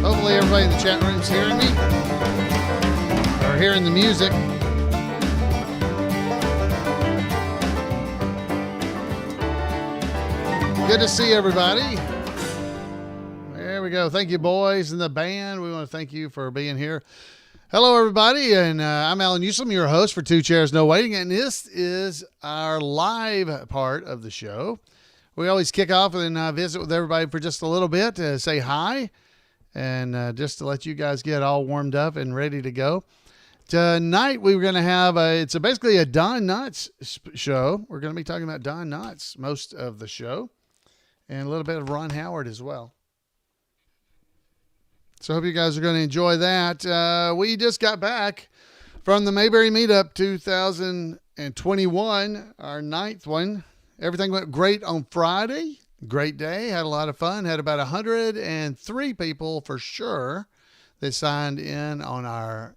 Hopefully everybody in the chat room's hearing me or hearing the music. Good to see everybody. There we go. Thank you, boys and the band. We want to thank you for being here. Hello, everybody, and I'm Alan Newsom, your host for Two Chairs No Waiting, and this is our live part of the show. We always kick off and visit with everybody for just a little bit to say hi and just to let you guys get all warmed up and ready to go. Tonight, we're going to have it's basically a Don Knotts show. We're going to be talking about Don Knotts most of the show and a little bit of Ron Howard as well. So I hope you guys are going to enjoy that. We just got back from the Mayberry Meetup 2021, our 9th one. Everything went great on Friday. Great day. Had a lot of fun. Had about 103 people for sure that signed in on our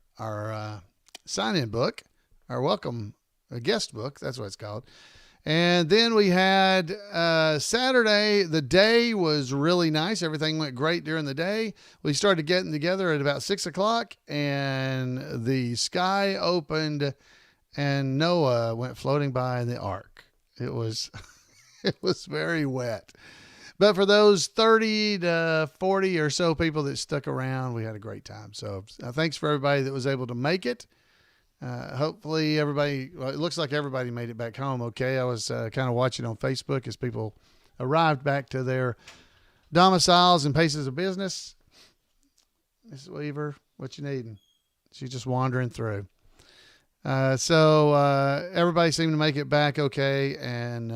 sign-in book, our welcome guest book. That's what it's called. And then we had Saturday. The day was really nice. Everything went great during the day. We started getting together at about 6 o'clock, and the sky opened, and Noah went floating by in the ark. It was, it was very wet. But for those 30 to 40 or so people that stuck around, we had a great time. So thanks for everybody that was able to make it. Hopefully everybody, well, it looks like everybody made it back home okay. I was kind of watching on Facebook as people arrived back to their domiciles and places of business. Mrs. Weaver, what you needing? She's just wandering through. So everybody seemed to make it back okay and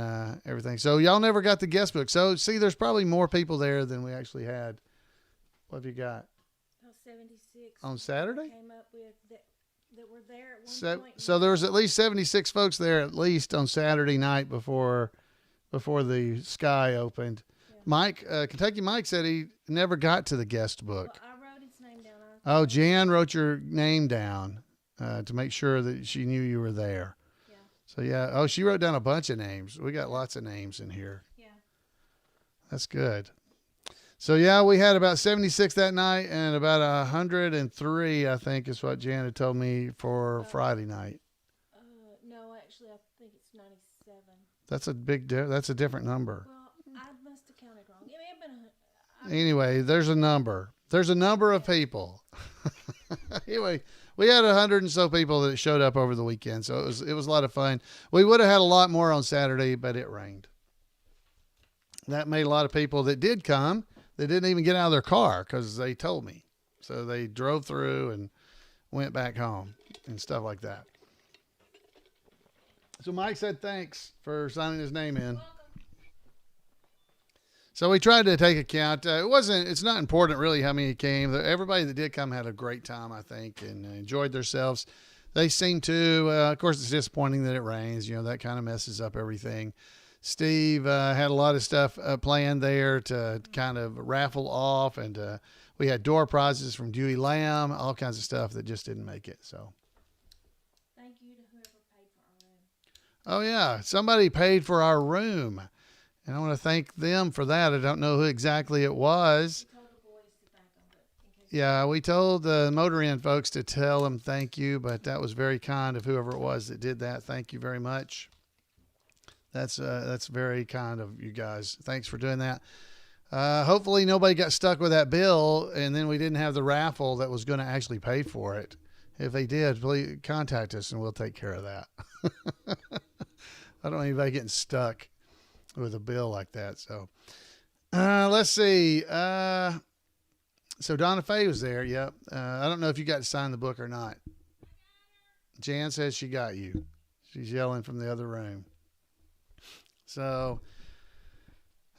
everything. So y'all never got the guest book. So see, there's probably more people there than we actually had. What have you got? 76. On Saturday? Came up with that were there at one point. So there was at least 76 folks there at least on Saturday night before the sky opened. Yeah. Mike, Kentucky Mike said he never got to the guest book. Well, I wrote his name down. Oh, Jan wrote your name down to make sure that she knew you were there. Yeah. So yeah. Oh, she wrote down a bunch of names. We got lots of names in here. Yeah. That's good. So yeah, we had about 76 that night and about 103, I think is what Jan had told me for Friday night. No, actually, I think it's 97. That's a that's a different number. Well, I must have counted wrong. It may have been Anyway, there's a number. There's a number of people. Anyway, we had 100 and so people that showed up over the weekend, so it was a lot of fun. We would have had a lot more on Saturday, but it rained. That made a lot of people that did come. They didn't even get out of their car because they told me. So they drove through and went back home and stuff like that. So Mike said thanks for signing his name in. So we tried to take account. It's not important really how many came. Everybody that did come had a great time, I think, and enjoyed themselves. They seemed to. Of course, it's disappointing that it rains. You know, that kind of messes up everything. Steve had a lot of stuff planned there to kind of raffle off, and we had door prizes from Dewey Lamb, all kinds of stuff that just didn't make it. So, thank you to whoever paid for our room. Oh yeah, somebody paid for our room, and I want to thank them for that. I don't know who exactly it was. We told the boys to thank them, but in case Yeah, we told the Motor Inn folks to tell them thank you, but that was very kind of whoever it was that did that. Thank you very much. That's very kind of you guys. Thanks for doing that. Hopefully nobody got stuck with that bill and then we didn't have the raffle that was going to actually pay for it. If they did, please contact us and we'll take care of that. I don't want anybody getting stuck with a bill like that. So let's see. So Donna Faye was there. Yep. I don't know if you got to sign the book or not. Jan says she got you. She's yelling from the other room. So,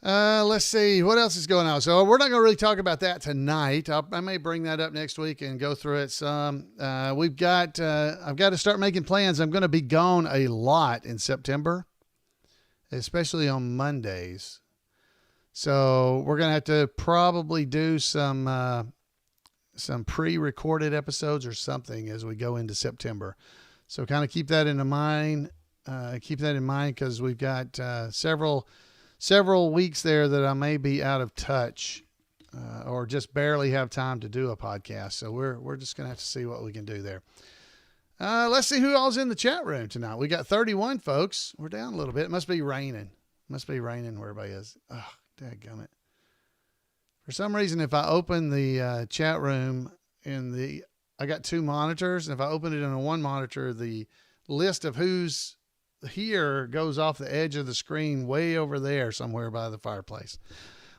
let's see what else is going on. So we're not going to really talk about that tonight. I may bring that up next week and go through it some. I've got to start making plans. I'm going to be gone a lot in September, especially on Mondays. So we're going to have to probably do some pre-recorded episodes or something as we go into September. So kind of keep that in mind. Because we've got several weeks there that I may be out of touch or just barely have time to do a podcast. So we're just going to have to see what we can do there. Let's see who all's in the chat room tonight. We got 31 folks. We're down a little bit. It must be raining. Must be raining where everybody is. Oh, dadgummit. For some reason, if I open the chat room I got two monitors, and if I open it on one monitor, the list of who's here goes off the edge of the screen way over there somewhere by the fireplace.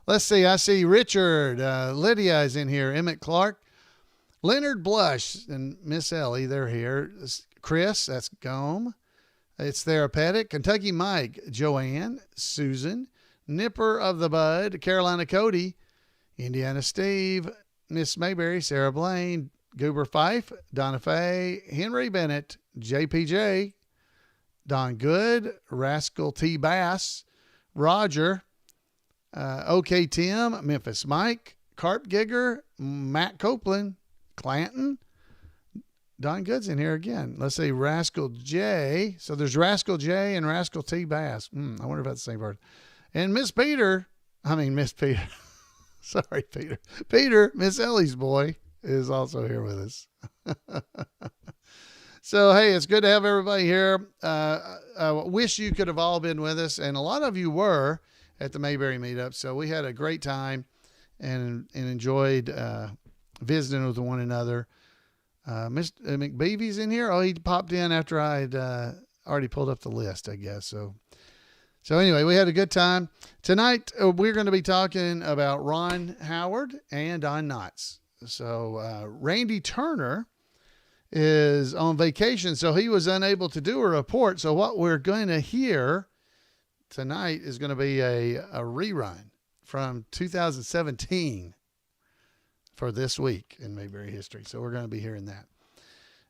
Let's see. I see Richard. Lydia is in here. Emmett Clark. Leonard Blush and Miss Ellie, they're here. Chris, that's Gome. It's Therapeutic. Kentucky Mike, Joanne, Susan, Nipper of the Bud, Carolina Cody, Indiana Steve, Miss Mayberry, Sarah Blaine, Goober Fife, Donna Faye, Henry Bennett, JPJ, Don Good, Rascal T. Bass, Roger, OK Tim, Memphis Mike, Carp Gigger, Matt Copeland, Clanton, Don Good's in here again. Let's see, Rascal J. So there's Rascal J and Rascal T. Bass. I wonder if that's the same person. And Miss Peter. Sorry, Peter. Peter, Miss Ellie's boy, is also here with us. So, hey, it's good to have everybody here. I wish you could have all been with us, and a lot of you were at the Mayberry meetup. So we had a great time and enjoyed visiting with one another. Mr. McBeevy's in here. Oh, he popped in after I had already pulled up the list, I guess. So anyway, we had a good time. Tonight, we're going to be talking about Ron Howard and Don Knotts. So Randy Turner is on vacation, so he was unable to do a report. So what we're going to hear tonight is going to be a rerun from 2017 for this week in Mayberry history. So we're going to be hearing that.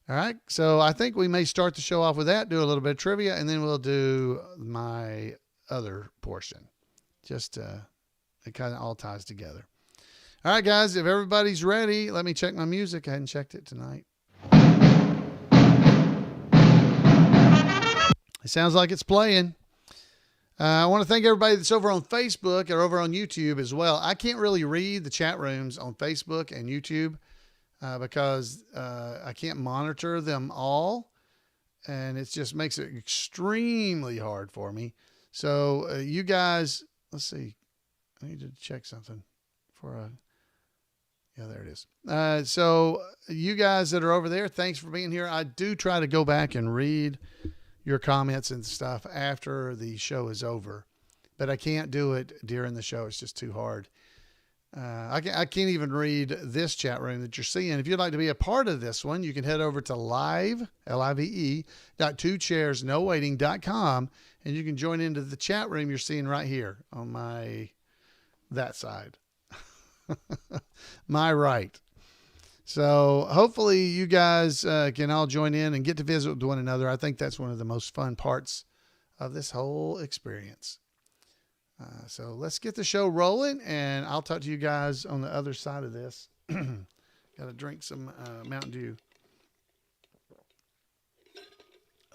All right. So I think we may start the show off with that, do a little bit of trivia, and then we'll do my other portion. Just it kind of all ties together. All right, guys, if everybody's ready, let me check my music. I hadn't checked it tonight. It sounds like it's playing. I want to thank everybody that's over on Facebook or over on YouTube as well. I can't really read the chat rooms on Facebook and YouTube because I can't monitor them all. And it just makes it extremely hard for me. So you guys, let's see. I need to check something yeah, there it is. So you guys that are over there, thanks for being here. I do try to go back and read your comments and stuff after the show is over, but I can't do it during the show. It's just too hard. I can't even read this chat room that you're seeing. If you'd like to be a part of this one, you can head over to live.twocairsnowaiting.com and you can join into the chat room you're seeing right here on that side, my right. So hopefully you guys can all join in and get to visit with one another. I think that's one of the most fun parts of this whole experience. So let's get the show rolling, and I'll talk to you guys on the other side of this. Got to drink some Mountain Dew.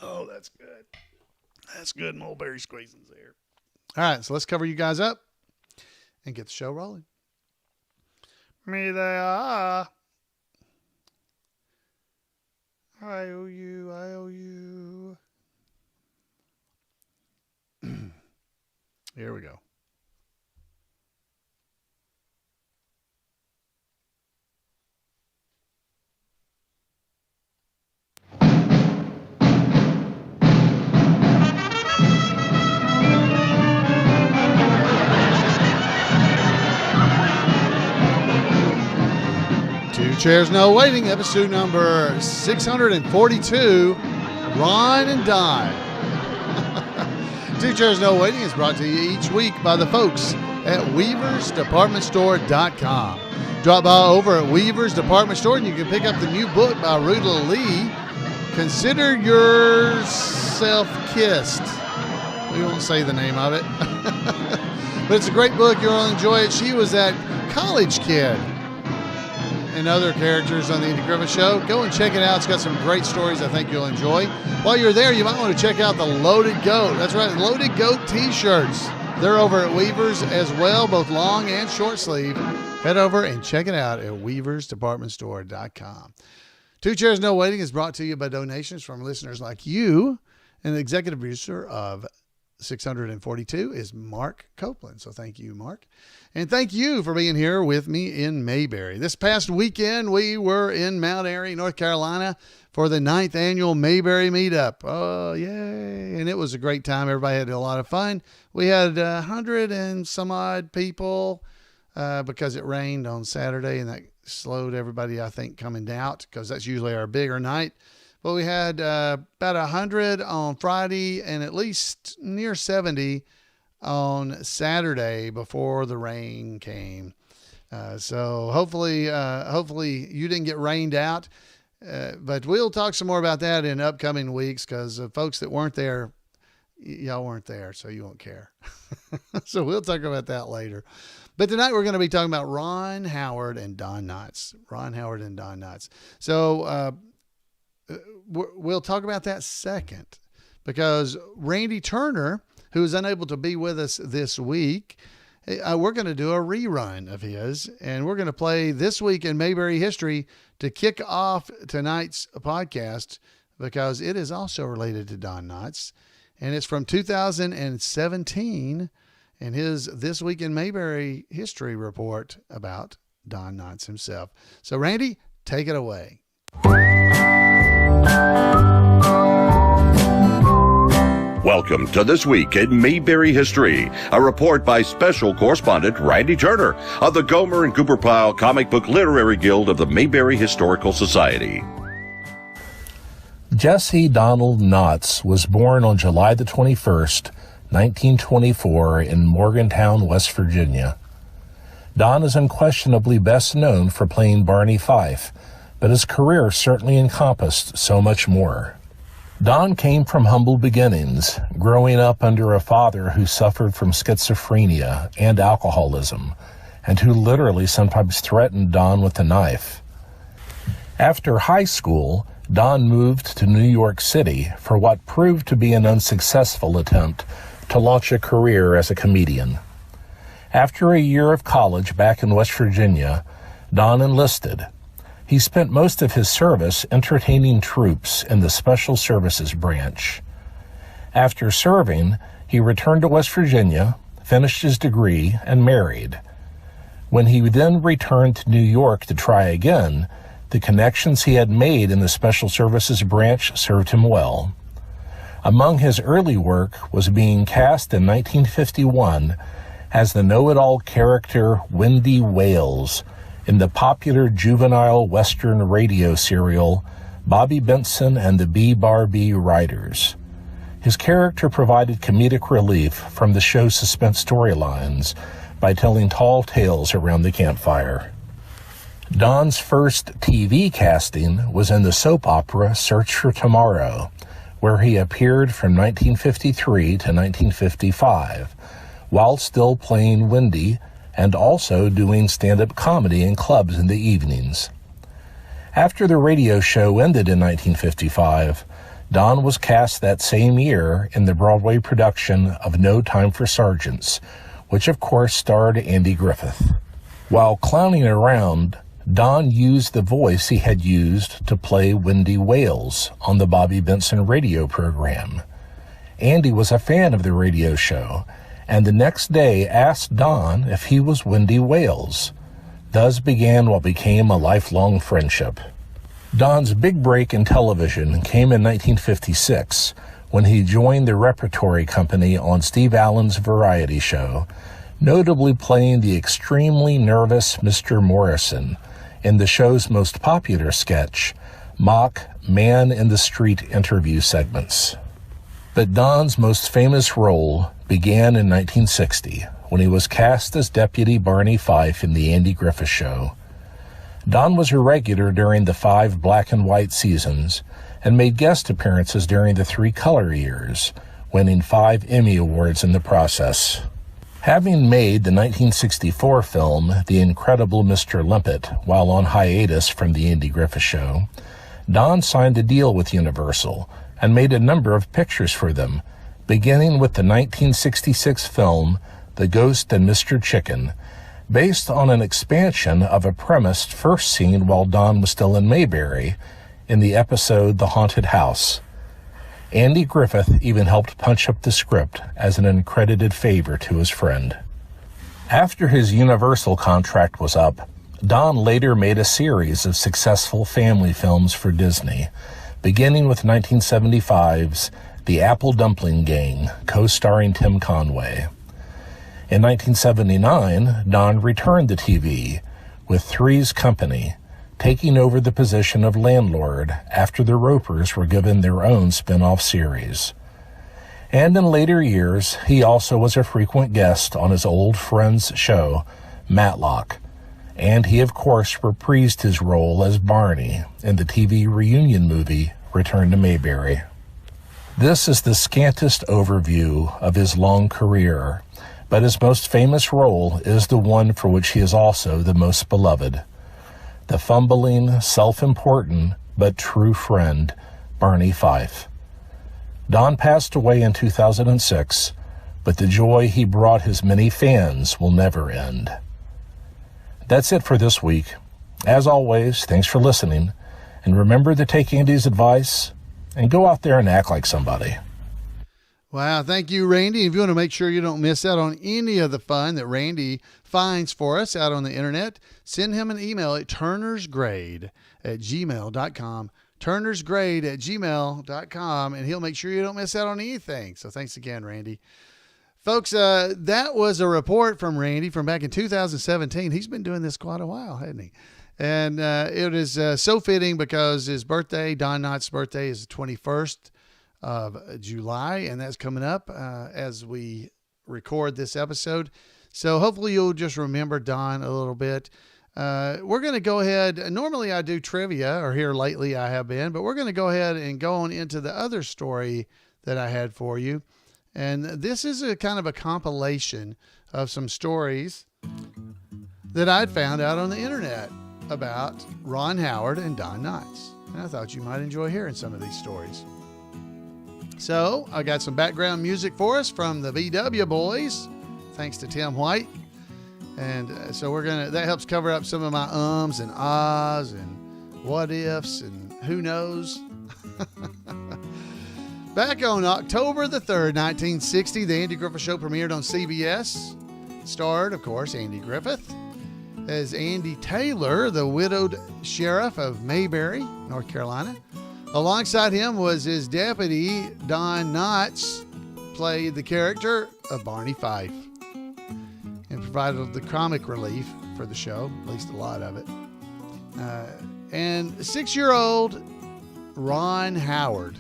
Oh, that's good. That's good mulberry squeezins there. All right, so let's cover you guys up and get the show rolling. Me there. I owe you. Here we go. Two Chairs No Waiting, episode number 642, Ron and Don. Two Chairs No Waiting is brought to you each week by the folks at weaversdepartmentstore.com. Drop by over at Weaver's Department Store and you can pick up the new book by Ruta Lee, Consider Yourself Kissed. We won't say the name of it. But it's a great book. You'll enjoy it. She was that college kid and other characters on the Andy Griffith Show. Go and check it out. It's got some great stories I think you'll enjoy. While you're there, you might want to check out the Loaded Goat. That's right, Loaded Goat t-shirts. They're over at Weavers as well, both long and short sleeve. Head over and check it out at weaversdepartmentstore.com. Two Chairs No Waiting is brought to you by donations from listeners like you, and the executive producer of 642 is Mark Copeland. So thank you, Mark. And thank you for being here with me in Mayberry. This past weekend, we were in Mount Airy, North Carolina for the 9th annual Mayberry Meetup. Oh, yay. And it was a great time. Everybody had a lot of fun. We had 100 and some odd people because it rained on Saturday, and that slowed everybody, I think, coming out because that's usually our bigger night. But we had about 100 on Friday and at least near 70 on Saturday before the rain came. So hopefully you didn't get rained out. But we'll talk some more about that in upcoming weeks because folks that weren't there, y'all weren't there, so you won't care. So we'll talk about that later. But tonight we're going to be talking about Ron Howard and Don Knotts. Ron Howard and Don Knotts. So we'll talk about that second because Randy Turner, who is unable to be with us this week, we're going to do a rerun of his, and we're going to play This Week in Mayberry History to kick off tonight's podcast because it is also related to Don Knotts, and it's from 2017 and his This Week in Mayberry History report about Don Knotts himself. So, Randy, take it away. Welcome to This Week in Mayberry History, a report by special correspondent Randy Turner of the Gomer and Cooper Pyle Comic Book Literary Guild of the Mayberry Historical Society. Jesse Donald Knotts was born on July the 21st, 1924 in Morgantown, West Virginia. Don is unquestionably best known for playing Barney Fife, but his career certainly encompassed so much more. Don came from humble beginnings, growing up under a father who suffered from schizophrenia and alcoholism, and who literally sometimes threatened Don with a knife. After high school, Don moved to New York City for what proved to be an unsuccessful attempt to launch a career as a comedian. After a year of college back in West Virginia, Don enlisted. He spent most of his service entertaining troops in the Special Services branch. After serving, he returned to West Virginia, finished his degree, and married. When he then returned to New York to try again, the connections he had made in the Special Services branch served him well. Among his early work was being cast in 1951 as the know-it-all character Wendy Wales in the popular juvenile Western radio serial Bobby Benson and the B. Bar B Riders. His character provided comedic relief from the show's suspense storylines by telling tall tales around the campfire. Don's first TV casting was in the soap opera Search for Tomorrow, where he appeared from 1953 to 1955, while still playing Wendy and also doing stand-up comedy in clubs in the evenings. After the radio show ended in 1955, Don was cast that same year in the Broadway production of No Time for Sergeants, which of course starred Andy Griffith. While clowning around, Don used the voice he had used to play Wendy Wales on the Bobby Benson radio program. Andy was a fan of the radio show, and the next day asked Don if he was Wendy Wales. Thus began what became a lifelong friendship. Don's big break in television came in 1956 when he joined the repertory company on Steve Allen's variety show, notably playing the extremely nervous Mr. Morrison in the show's most popular sketch, mock Man in the Street interview segments. But Don's most famous role began in 1960 when he was cast as Deputy Barney Fife in The Andy Griffith Show. Don was a regular during the 5 black and white seasons and made guest appearances during the 3 color years, winning 5 Emmy Awards in the process. Having made the 1964 film The Incredible Mr. Limpet while on hiatus from The Andy Griffith Show, Don signed a deal with Universal and made a number of pictures for them, beginning with the 1966 film The Ghost and Mr. Chicken, based on an expansion of a premise first seen while Don was still in Mayberry in the episode The Haunted House. Andy Griffith even helped punch up the script as an uncredited favor to his friend. After his Universal contract was up, Don later made a series of successful family films for Disney, beginning with 1975's The Apple Dumpling Gang, co-starring Tim Conway. In 1979, Don returned to TV with Three's Company, taking over the position of landlord after the Ropers were given their own spin-off series. And in later years, he also was a frequent guest on his old friend's show, Matlock, and he of course reprised his role as Barney in the TV reunion movie Return to Mayberry. This is the scantest overview of his long career, but his most famous role is the one for which he is also the most beloved. The fumbling, self-important, but true friend, Barney Fife. Don passed away in 2006, but the joy he brought his many fans will never end. That's it for this week. As always, thanks for listening, and remember to take Andy's advice and go out there and act like somebody. Wow, thank you, Randy. If you want to make sure you don't miss out on any of the fun that Randy finds for us out on the internet, send him an email at turnersgrade@gmail.com, turnersgrade@gmail.com, and he'll make sure you don't miss out on anything. So thanks again, Randy. Folks, that was a report from Randy from back in 2017. He's been doing this quite a while, hasn't he? And it is so fitting because his birthday, Don Knotts' birthday, is the 21st of July, and that's coming up as we record this episode. So hopefully you'll just remember Don a little bit. We're going to go ahead. Normally I do trivia, or here lately I have been, but we're going to go ahead and go on into the other story that I had for you. And this is a kind of a compilation of some stories that I'd found out on the internet about Ron Howard and Don Knotts. And I thought you might enjoy hearing some of these stories. So I got some background music for us from the VW Boys, thanks to Tim White. And so that helps cover up some of my ums and ahs and what ifs and who knows. Back on October the 3rd, 1960, the Andy Griffith Show premiered on CBS. Starred, of course, Andy Griffith as Andy Taylor, the widowed sheriff of Mayberry, North Carolina. Alongside him was his deputy, Don Knotts, played the character of Barney Fife and provided the comic relief for the show, at least a lot of it. And 6-year-old Ron Howard,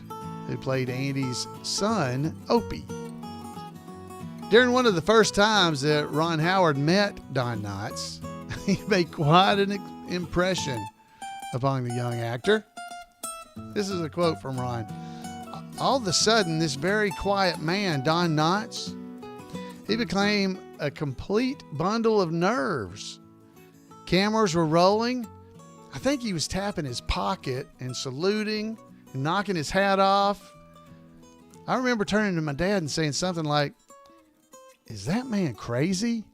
who played Andy's son, Opie. During one of the first times that Ron Howard met Don Knotts, he made quite an impression upon the young actor. This is a quote from Ron. All of a sudden, this very quiet man, Don Knotts, he became a complete bundle of nerves. Cameras were rolling. I think he was tapping his pocket and saluting and knocking his hat off. I remember turning to my dad and saying something like, "Is that man crazy?"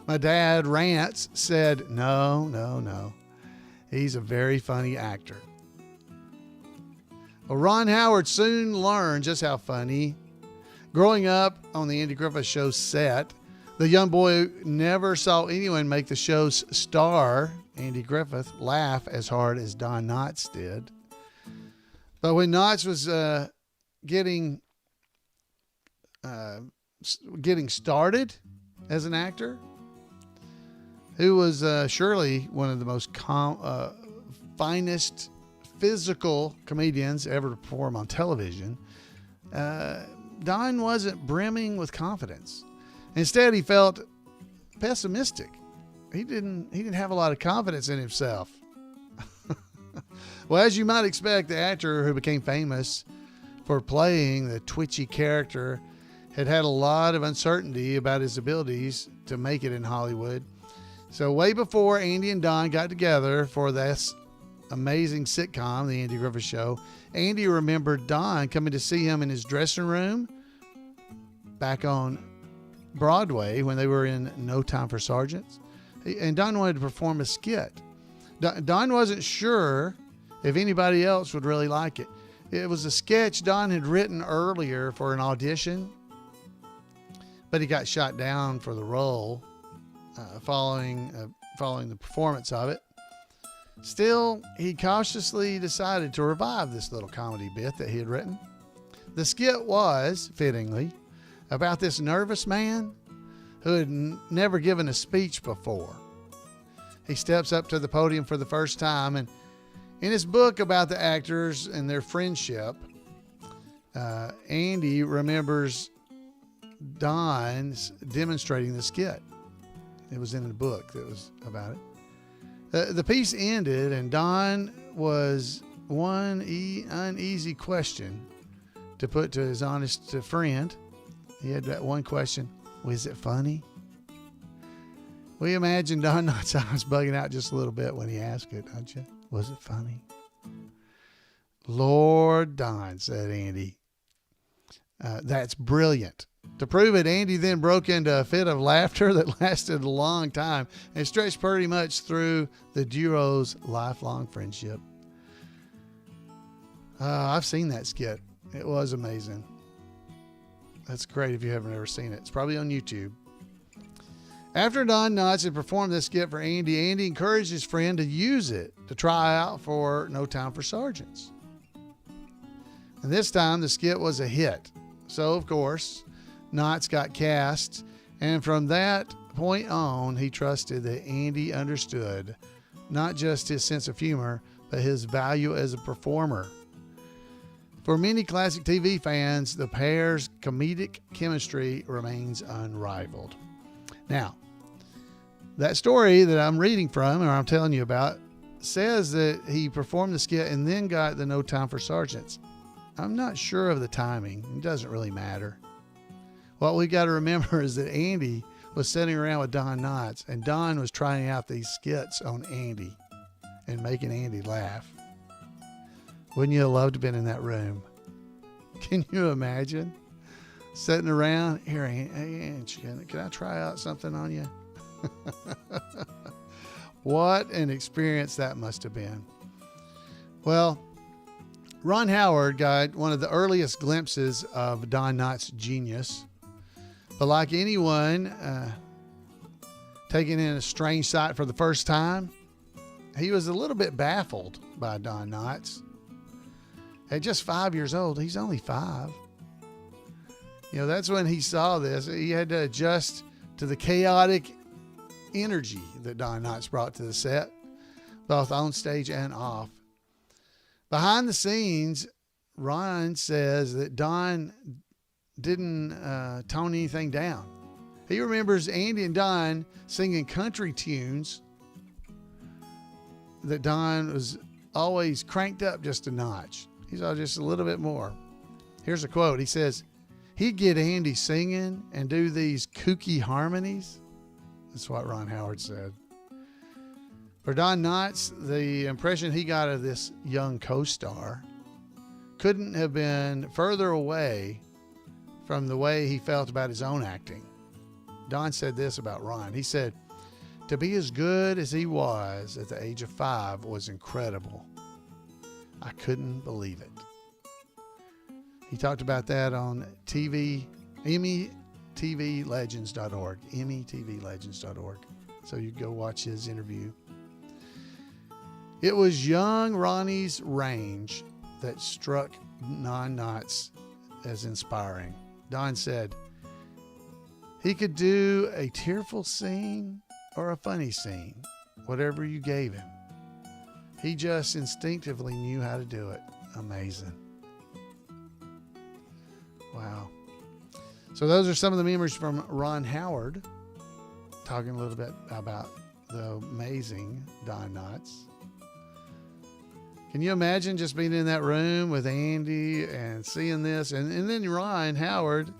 My dad, Rance, said, No. He's a very funny actor. Well, Ron Howard soon learned just how funny. Growing up on the Andy Griffith Show set, the young boy never saw anyone make the show's star, Andy Griffith, laugh as hard as Don Knotts did. But when Knotts was getting started as an actor, who was surely one of the most finest physical comedians ever to perform on television, Don wasn't brimming with confidence. Instead, he felt pessimistic. He didn't have a lot of confidence in himself. Well, as you might expect, the actor who became famous for playing the twitchy character had a lot of uncertainty about his abilities to make it in Hollywood. So way before Andy and Don got together for this amazing sitcom, The Andy Griffith Show, Andy remembered Don coming to see him in his dressing room back on Broadway when they were in No Time for Sergeants. And Don wanted to perform a skit. Don wasn't sure if anybody else would really like it. It was a sketch Don had written earlier for an audition, but he got shot down for the role following the performance of it. Still, he cautiously decided to revive this little comedy bit that he had written. The skit was, fittingly, about this nervous man who had never given a speech before. He steps up to the podium for the first time, and in his book about the actors and their friendship, Andy remembers Don demonstrating the skit. It was in the book that was about it. The piece ended, and Don was one uneasy question to put to his honest friend. He had that one question: was it funny? We imagine Don Knotts' eyes bugging out just a little bit when he asked it, don't you? Was it funny? Lord, Don, said Andy. That's brilliant. To prove it, Andy then broke into a fit of laughter that lasted a long time and stretched pretty much through the duo's lifelong friendship. I've seen that skit. It was amazing. That's great if you haven't ever seen it. It's probably on YouTube. After Don Knotts had performed this skit for Andy, Andy encouraged his friend to use it to try out for No Time for Sergeants. And this time the skit was a hit. So, of course, Knotts got cast, and from that point on, he trusted that Andy understood not just his sense of humor, but his value as a performer. For many classic TV fans, the pair's comedic chemistry remains unrivaled. Now, that story that I'm reading from, or I'm telling you about, says that he performed the skit and then got the No Time for Sergeants. I'm not sure of the timing. It doesn't really matter. What we got to remember is that Andy was sitting around with Don Knotts, and Don was trying out these skits on Andy and making Andy laugh. Wouldn't you have loved to have been in that room? Can you imagine sitting around here? Hey, can I try out something on you? What an experience that must have been. Well, Ron Howard got one of the earliest glimpses of Don Knotts' genius. But like anyone taking in a strange sight for the first time, he was a little bit baffled by Don Knotts. At just 5 years old, he's only 5. You know, that's when he saw this. He had to adjust to the chaotic energy that Don Knotts brought to the set, both on stage and off. Behind the scenes, Ron says that Don didn't tone anything down. He remembers Andy and Don singing country tunes that Don was always cranked up just a notch. He saw just a little bit more. Here's a quote. He says, he'd get Andy singing and do these kooky harmonies. That's what Ron Howard said. For Don Knotts, the impression he got of this young co-star couldn't have been further away from the way he felt about his own acting. Don said this about Ron. He said, to be as good as he was at the age of 5 was incredible. I couldn't believe it. He talked about that on EmmyTVLegends.org. EmmyTVLegends.org. So you go watch his interview. It was young Ronnie's range that struck Don Knotts as inspiring. Don said, he could do a tearful scene or a funny scene, whatever you gave him. He just instinctively knew how to do it. Amazing. Wow. So those are some of the memories from Ron Howard, talking a little bit about the amazing Don Knotts. Can you imagine just being in that room with Andy and seeing this? And then Ron Howard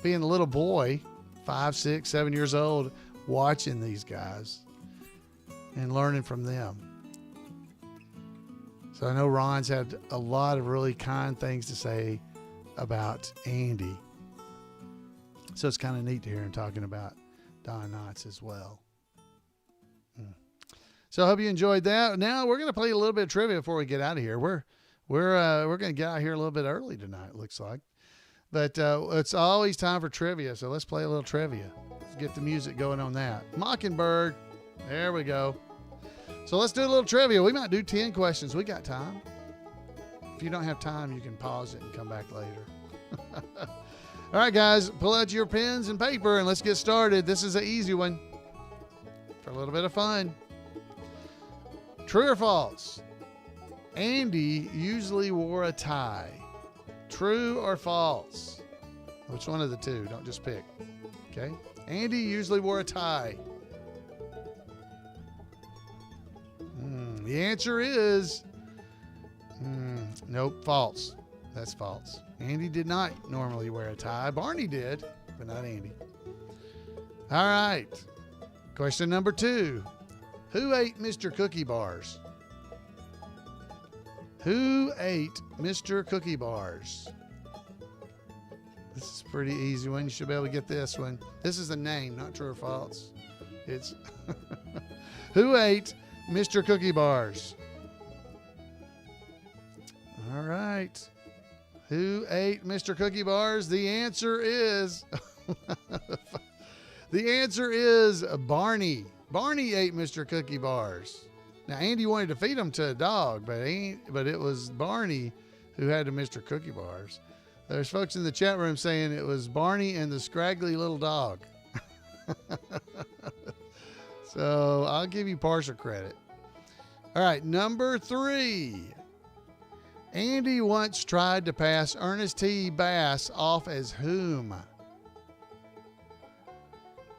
being a little boy, 5, 6, 7 years old, watching these guys and learning from them. So I know Ron's had a lot of really kind things to say about Andy. So it's kind of neat to hear him talking about Don Knotts as well. So I hope you enjoyed that. Now we're going to play a little bit of trivia before we get out of here. We're going to get out of here a little bit early tonight, it looks like. But it's always time for trivia, so let's play a little trivia. Let's get the music going on that. Mockingbird. There we go. So let's do a little trivia. We might do 10 questions. We got time. If you don't have time, you can pause it and come back later. All right, guys, pull out your pens and paper and let's get started. This is an easy one for a little bit of fun. True or false? Andy usually wore a tie. True or false? Which one of the two? Don't just pick. Okay. Andy usually wore a tie. The answer is nope, false. That's false. Andy did not normally wear a tie. Barney did, but not Andy. All right. Question number 2. Who ate Mr. Cookie Bars? Who ate Mr. Cookie Bars? This is a pretty easy one. You should be able to get this one. This is a name, not true or false. It's who ate Mr. Cookie Bars? All right. Who ate Mr. Cookie Bars? The answer is Barney. Barney ate Mr. Cookie Bars. Now Andy wanted to feed them to a dog, but it was Barney who had the Mr. Cookie Bars. There's folks in the chat room saying it was Barney and the scraggly little dog. So I'll give you partial credit. All right, number 3. Andy once tried to pass Ernest T. Bass off as whom?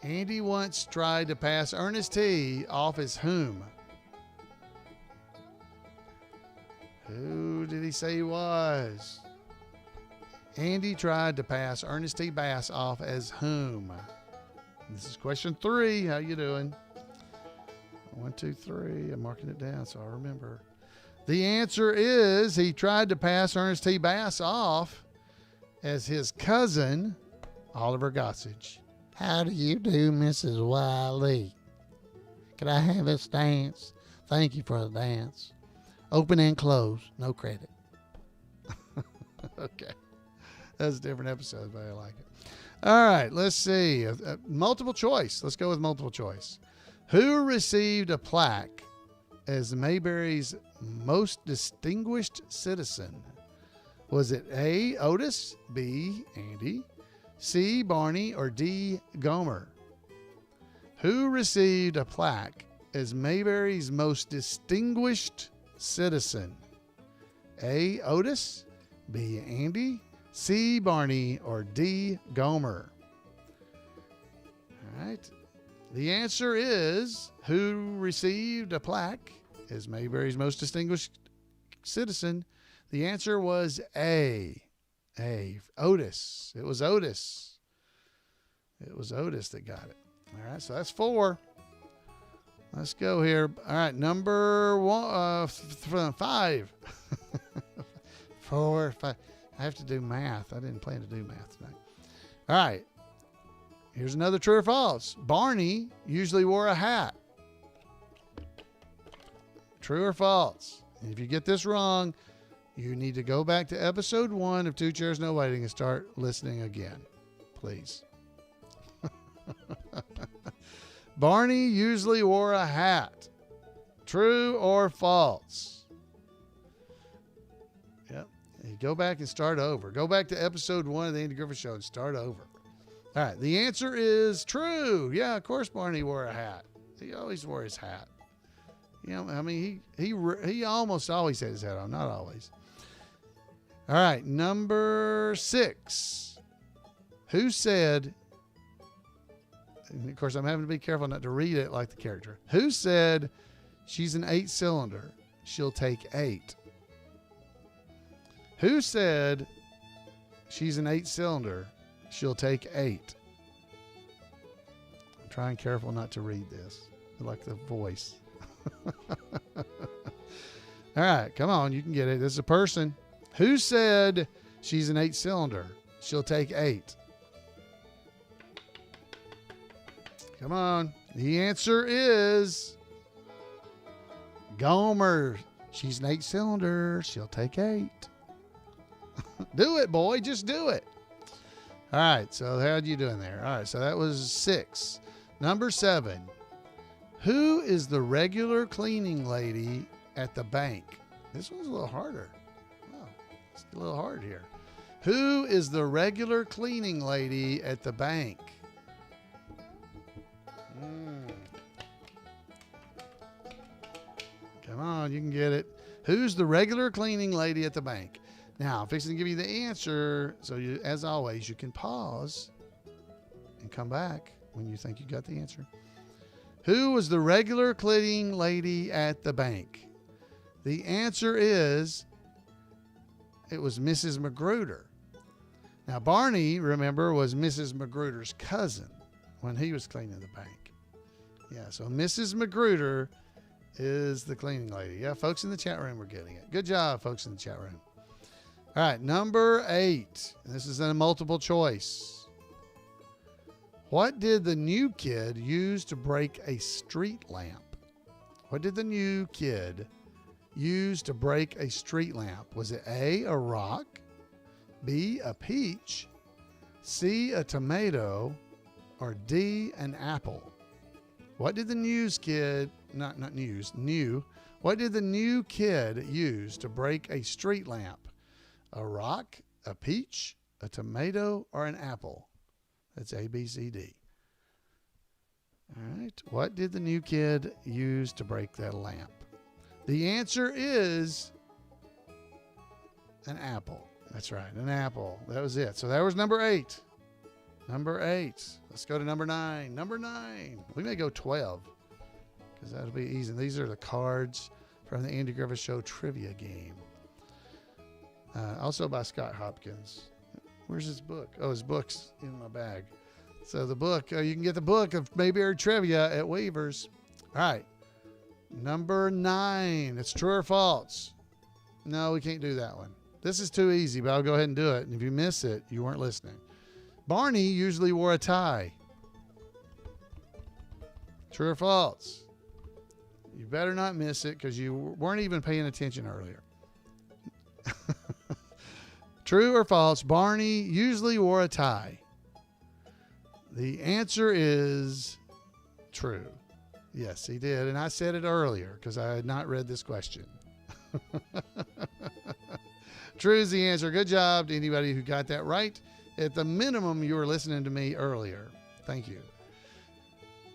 Andy once tried to pass Ernest T. off as whom? Who did he say he was? Andy tried to pass Ernest T. Bass off as whom? This is question 3. How you doing? 1, 2, 3. I'm marking it down so I remember. The answer is he tried to pass Ernest T. Bass off as his cousin, Oliver Gossage. How do you do, Mrs. Wiley? Could I have this dance? Thank you for the dance. Open and close, no credit. Okay. That's a different episode, but I like it. All right, let's see. Multiple choice. Let's go with multiple choice. Who received a plaque as Mayberry's most distinguished citizen? Was it A, Otis, B, Andy, C, Barney, or D, Gomer? Who received a plaque as Mayberry's most distinguished citizen? A, Otis, B, Andy, C, Barney, or D, Gomer? All right. The answer is who received a plaque as Mayberry's most distinguished citizen. The answer was A. Otis. It was Otis. It was Otis that got it. All right, so that's 4. Let's go here. All right, number 5. 4, 5. I have to do math. I didn't plan to do math tonight. All right. Here's another true or false. Barney usually wore a hat. True or false? If you get this wrong, you need to go back to episode 1 of 2 Chairs No Waiting and start listening again, please. Barney usually wore a hat. True or false? Yep. You go back and start over. Go back to episode 1 of the Andy Griffith Show and start over. All right. The answer is true. Yeah, of course Barney wore a hat. He always wore his hat. You know, I mean, he almost always had his hat on. Not always. All right. Number 6. Who said... And of course, I'm having to be careful not to read it like the character. Who said she's an 8-cylinder? She'll take 8. Who said she's an 8-cylinder? She'll take 8. I'm trying careful not to read this. I like the voice. All right, come on, you can get it. This is a person. Who said she's an 8-cylinder? She'll take 8. Come on. The answer is Gomer. She's an 8-cylinder. She'll take 8. Do it, boy. Just do it. All right. So how'd you doing there? All right. So that was 6. Number 7. Who is the regular cleaning lady at the bank? This one's a little harder. Oh, it's a little hard here. Who is the regular cleaning lady at the bank? Come on, you can get it. Who's the regular cleaning lady at the bank? Now, I'm fixing to give you the answer. So, you, as always, you can pause and come back when you think you got the answer. Who was the regular cleaning lady at the bank? The answer is it was Mrs. Magruder. Now, Barney, remember, was Mrs. Magruder's cousin when he was cleaning the bank. Yeah, so Mrs. Magruder is the cleaning lady. Yeah, folks in the chat room were getting it. Good job, folks in the chat room. All right, number 8. This is a multiple choice. What did the new kid use to break a street lamp? What did the new kid use to break a street lamp? Was it A, a rock, B, a peach, C, a tomato, or D, an apple? What did the new what did the new kid use to break a street lamp? A rock, a peach, a tomato, or an apple? That's A, B, C, D. All right. What did the new kid use to break that lamp? The answer is an apple. That's right, an apple. That was it. So that was number 8. Number 8. Let's go to number 9. Number 9. We may go 12 because that'll be easy. These are the cards from the Andy Griffith Show trivia game. Also by Scott Hopkins. Where's his book? Oh, his book's in my bag. So the book, you can get the book of Mayberry Trivia at Weaver's. All right. Number 9. It's true or false? No, we can't do that one. This is too easy, but I'll go ahead and do it. And if you miss it, you weren't listening. Barney usually wore a tie. True or false? You better not miss it because you weren't even paying attention earlier. True or false? Barney usually wore a tie. The answer is true. Yes, he did. And I said it earlier because I had not read this question. True is the answer. Good job to anybody who got that right. At the minimum, you were listening to me earlier. Thank you.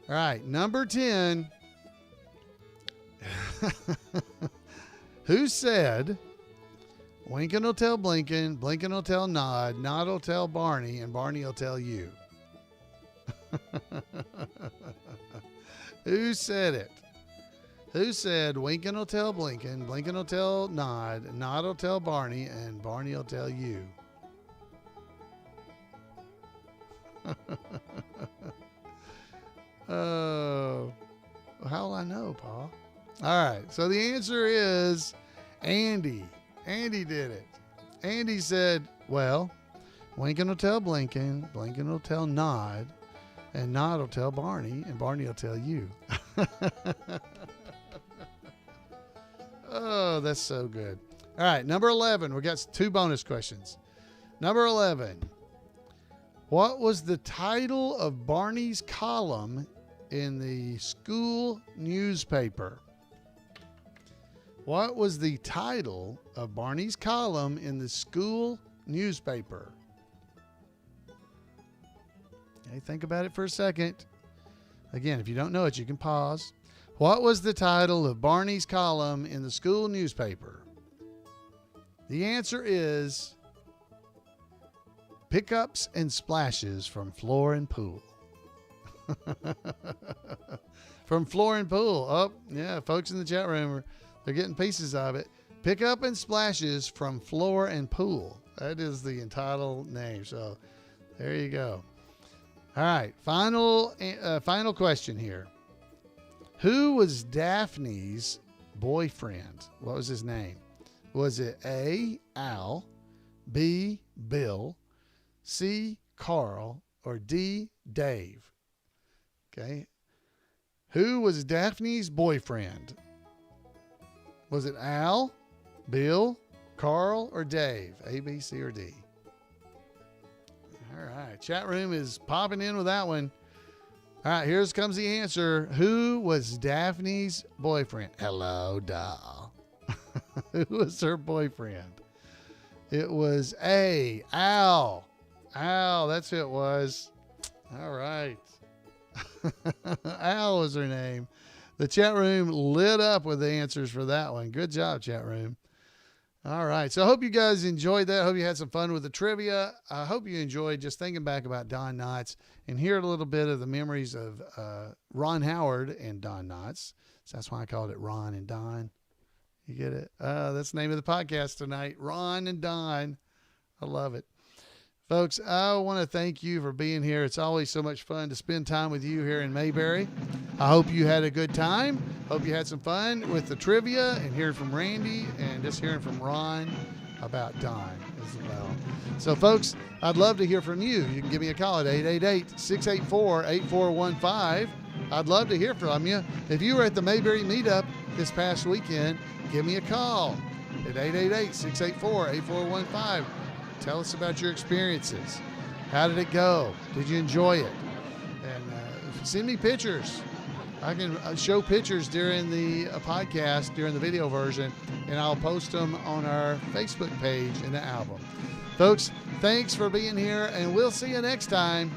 All right, number 10. Who said, Winkin' will tell Blinkin', Blinkin' will tell Nod, Nod will tell Barney, and Barney will tell you? Who said it? Who said Winkin' will tell Blinkin', Blinkin' will tell Nod, Nod will tell Barney, and Barney will tell you? Oh, how will I know, Paul? All right, so the answer is Andy. Andy did it. Andy said, well, Winkin' will tell Blinkin', Blinkin' will tell Nod, and Nod will tell Barney, and Barney will tell you. Oh, that's so good. All right, number 11. We got 2 bonus questions. Number 11. What was the title of Barney's column in the school newspaper? What was the title of Barney's column in the school newspaper? Okay, think about it for a second. Again, if you don't know it, you can pause. What was the title of Barney's column in the school newspaper? The answer is Pickups and Splashes from Floor and Pool. From Floor and Pool. Oh, yeah, folks in the chat room, they're getting pieces of it. Pickup and Splashes from Floor and Pool. That is the entitled name. So there you go. All right, final question here. Who was Daphne's boyfriend? What was his name? Was it A, Al, B, Bill, C, Carl, or D, Dave? Okay. Who was Daphne's boyfriend? Was it Al, Bill, Carl, or Dave? A, B, C, or D? All right. Chat room is popping in with that one. All right. Here comes the answer. Who was Daphne's boyfriend? Hello, doll. Who was her boyfriend? It was A, Al. Al, that's who it was. All right. Al was her name. The chat room lit up with the answers for that one. Good job, chat room. All right. So I hope you guys enjoyed that. I hope you had some fun with the trivia. I hope you enjoyed just thinking back about Don Knotts and hear a little bit of the memories of Ron Howard and Don Knotts. So that's why I called it Ron and Don. You get it? That's the name of the podcast tonight. Ron and Don. I love it. Folks, I want to thank you for being here. It's always so much fun to spend time with you here in Mayberry. I hope you had a good time. Hope you had some fun with the trivia and hearing from Randy and just hearing from Ron about Don as well. So, folks, I'd love to hear from you. You can give me a call at 888-684-8415. I'd love to hear from you. If you were at the Mayberry meetup this past weekend, give me a call at 888-684-8415. Tell us about your experiences. How did it go? Did you enjoy it? And send me pictures. I can show pictures during the podcast, during the video version, and I'll post them on our Facebook page in the album. Folks, thanks for being here, and we'll see you next time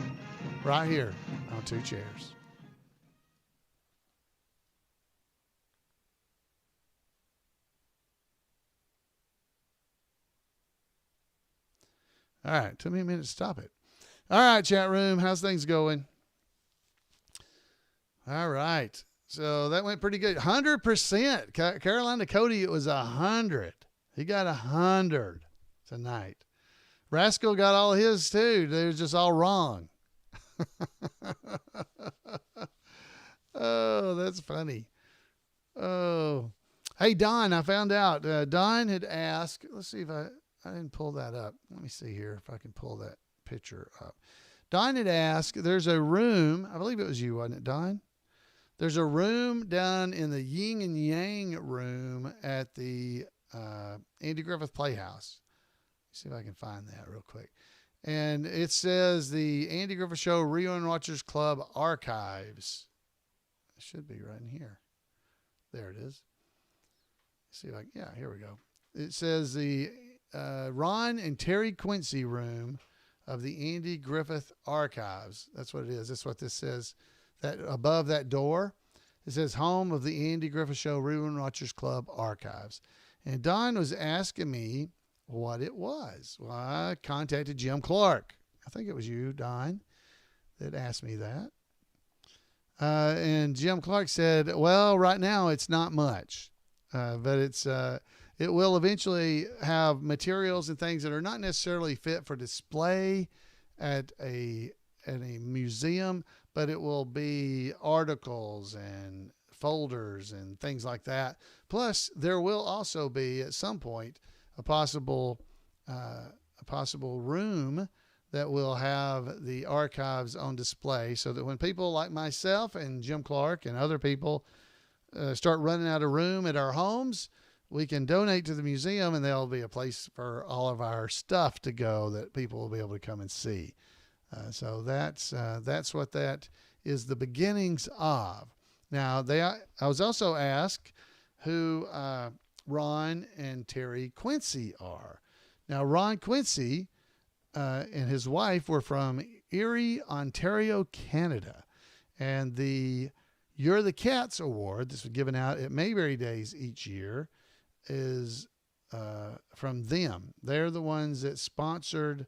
right here on Two Chairs. All right, took me a minute to stop it. All right, chat room, how's things going? All right, so that went pretty good. 100%. Carolina Cody, it was 100. He got 100 tonight. Rascal got all his too. They were just all wrong. Oh, that's funny. Oh, hey, Don, I found out. Don had asked, let's see if I didn't pull that up. Let me see here if I can pull that picture up. Don had asked, there's a room, I believe it was you, wasn't it, Don? There's a room down in the Yin and Yang room at the Andy Griffith Playhouse. Let's see if I can find that real quick. And it says the Andy Griffith Show Reunion Watchers Club Archives. It should be right in here. There it is. Let's see if I can, yeah, here we go. It says the Ron and Terry Quincy room of the Andy Griffith Archives. That's what it is. That's what this says. That above that door, it says home of the Andy Griffith Show Reunion Watchers Club Archives. And Don was asking me what it was. Well, I contacted Jim Clark. I think it was you, Don, that asked me that. And Jim Clark said, well, right now it's not much, but it will eventually have materials and things that are not necessarily fit for display at a museum, but it will be articles and folders and things like that. Plus, there will also be at some point a possible room that will have the archives on display, so that when people like myself and Jim Clark and other people start running out of room at our homes, we can donate to the museum, and there'll be a place for all of our stuff to go that people will be able to come and see. So that's what that is the beginnings of. Now, I was also asked who Ron and Terry Quincy are. Now, Ron Quincy and his wife were from Erie, Ontario, Canada. And the You're the Cats Award, this was given out at Mayberry Days each year, is from them. They're the ones that sponsored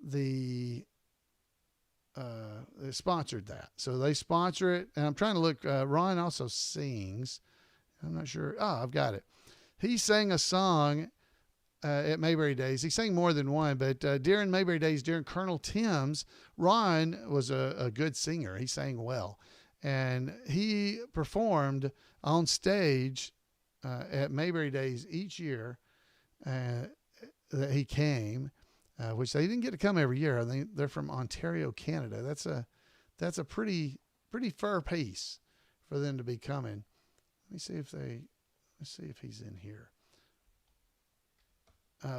they sponsored that. So they sponsor it. And I'm trying to look, Ron also sings. I'm not sure. Oh, I've got it. He sang a song at Mayberry Days. He sang more than one, but during Mayberry Days, during Colonel Tim's, Ron was a good singer. He sang well. And he performed on stage at Mayberry Days each year that he came, which they didn't get to come every year. I think they're from Ontario, Canada. That's a pretty far piece for them to be coming. Let's see if he's in here.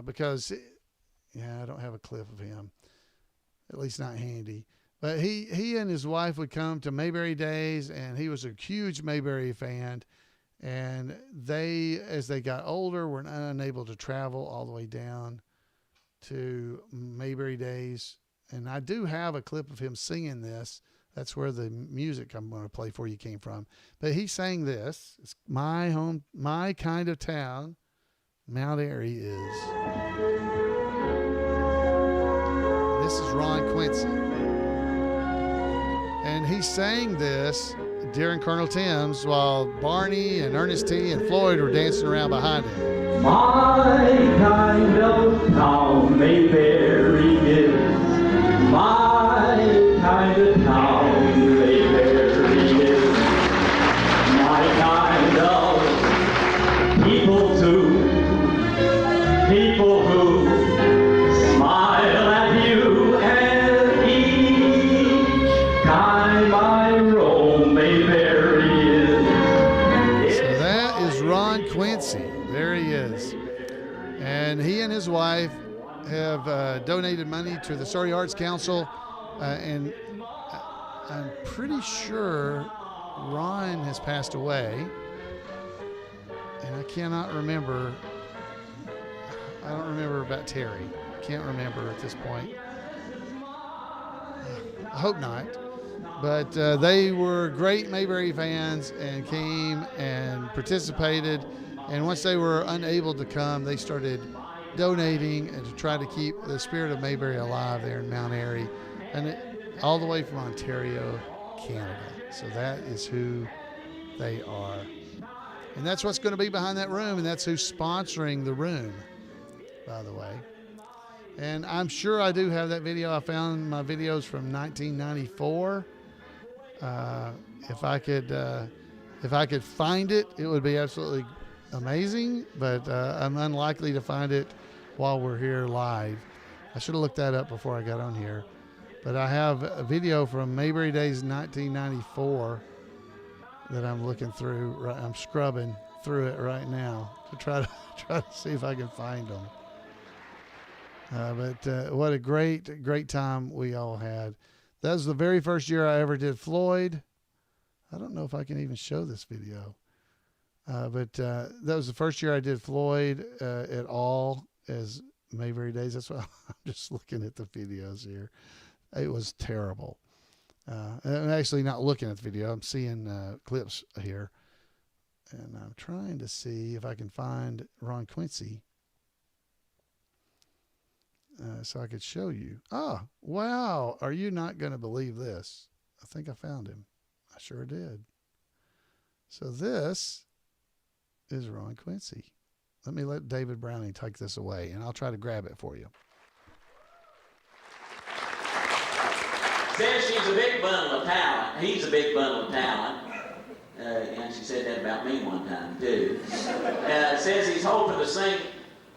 Because I don't have a clip of him, at least not handy. But he and his wife would come to Mayberry Days, and he was a huge Mayberry fan. And they, as they got older, were unable to travel all the way down to Mayberry Days. And I do have a clip of him singing this. That's where the music I'm going to play for you came from. But he sang this. It's my home, my kind of town, Mount Airy is. This is Ron Quincy. And he sang this during Colonel Tim's while Barney and Ernest T. and Floyd were dancing around behind him. My kind of town, Mayberry is. My kind of town, Mayberry is. My kind of people too. People who smile at you, and each time I roam, Mayberry is. So that is Ron Quincy. There he is. And he and his wife have donated money to the Surrey Arts Council, and I'm pretty sure Ron has passed away, and I cannot remember. I don't remember about Terry. Can't remember at this point. I hope not. But they were great Mayberry fans and came and participated. And once they were unable to come, they started donating and to try to keep the spirit of Mayberry alive there in Mount Airy, and all the way from Ontario, Canada. So that is who they are. And that's what's going to be behind that room, and that's who's sponsoring the room, by the way. And I'm sure I do have that video. I found my videos from 1994. If I could find it, it would be absolutely amazing, but I'm unlikely to find it while we're here live. I should have looked that up before I got on here. But I have a video from Mayberry Days 1994 that I'm looking through. I'm scrubbing through it right now to try to see if I can find them. But what a great time we all had. That was the very first year I ever did Floyd. I don't know if I can even show this video. But that was the first year I did Floyd at all as Mayberry Days. That's why I'm just looking at the videos here. It was terrible. I'm actually not looking at the video. I'm seeing clips here. And I'm trying to see if I can find Ron Quincy so I could show you. Oh, wow. Are you not going to believe this? I think I found him. I sure did. So this is Ron Quincy. Let me let David Browning take this away, and I'll try to grab it for you. Says she's a big bundle of talent. He's a big bundle of talent. And she said that about me one time, too. Says he's hoping to sing.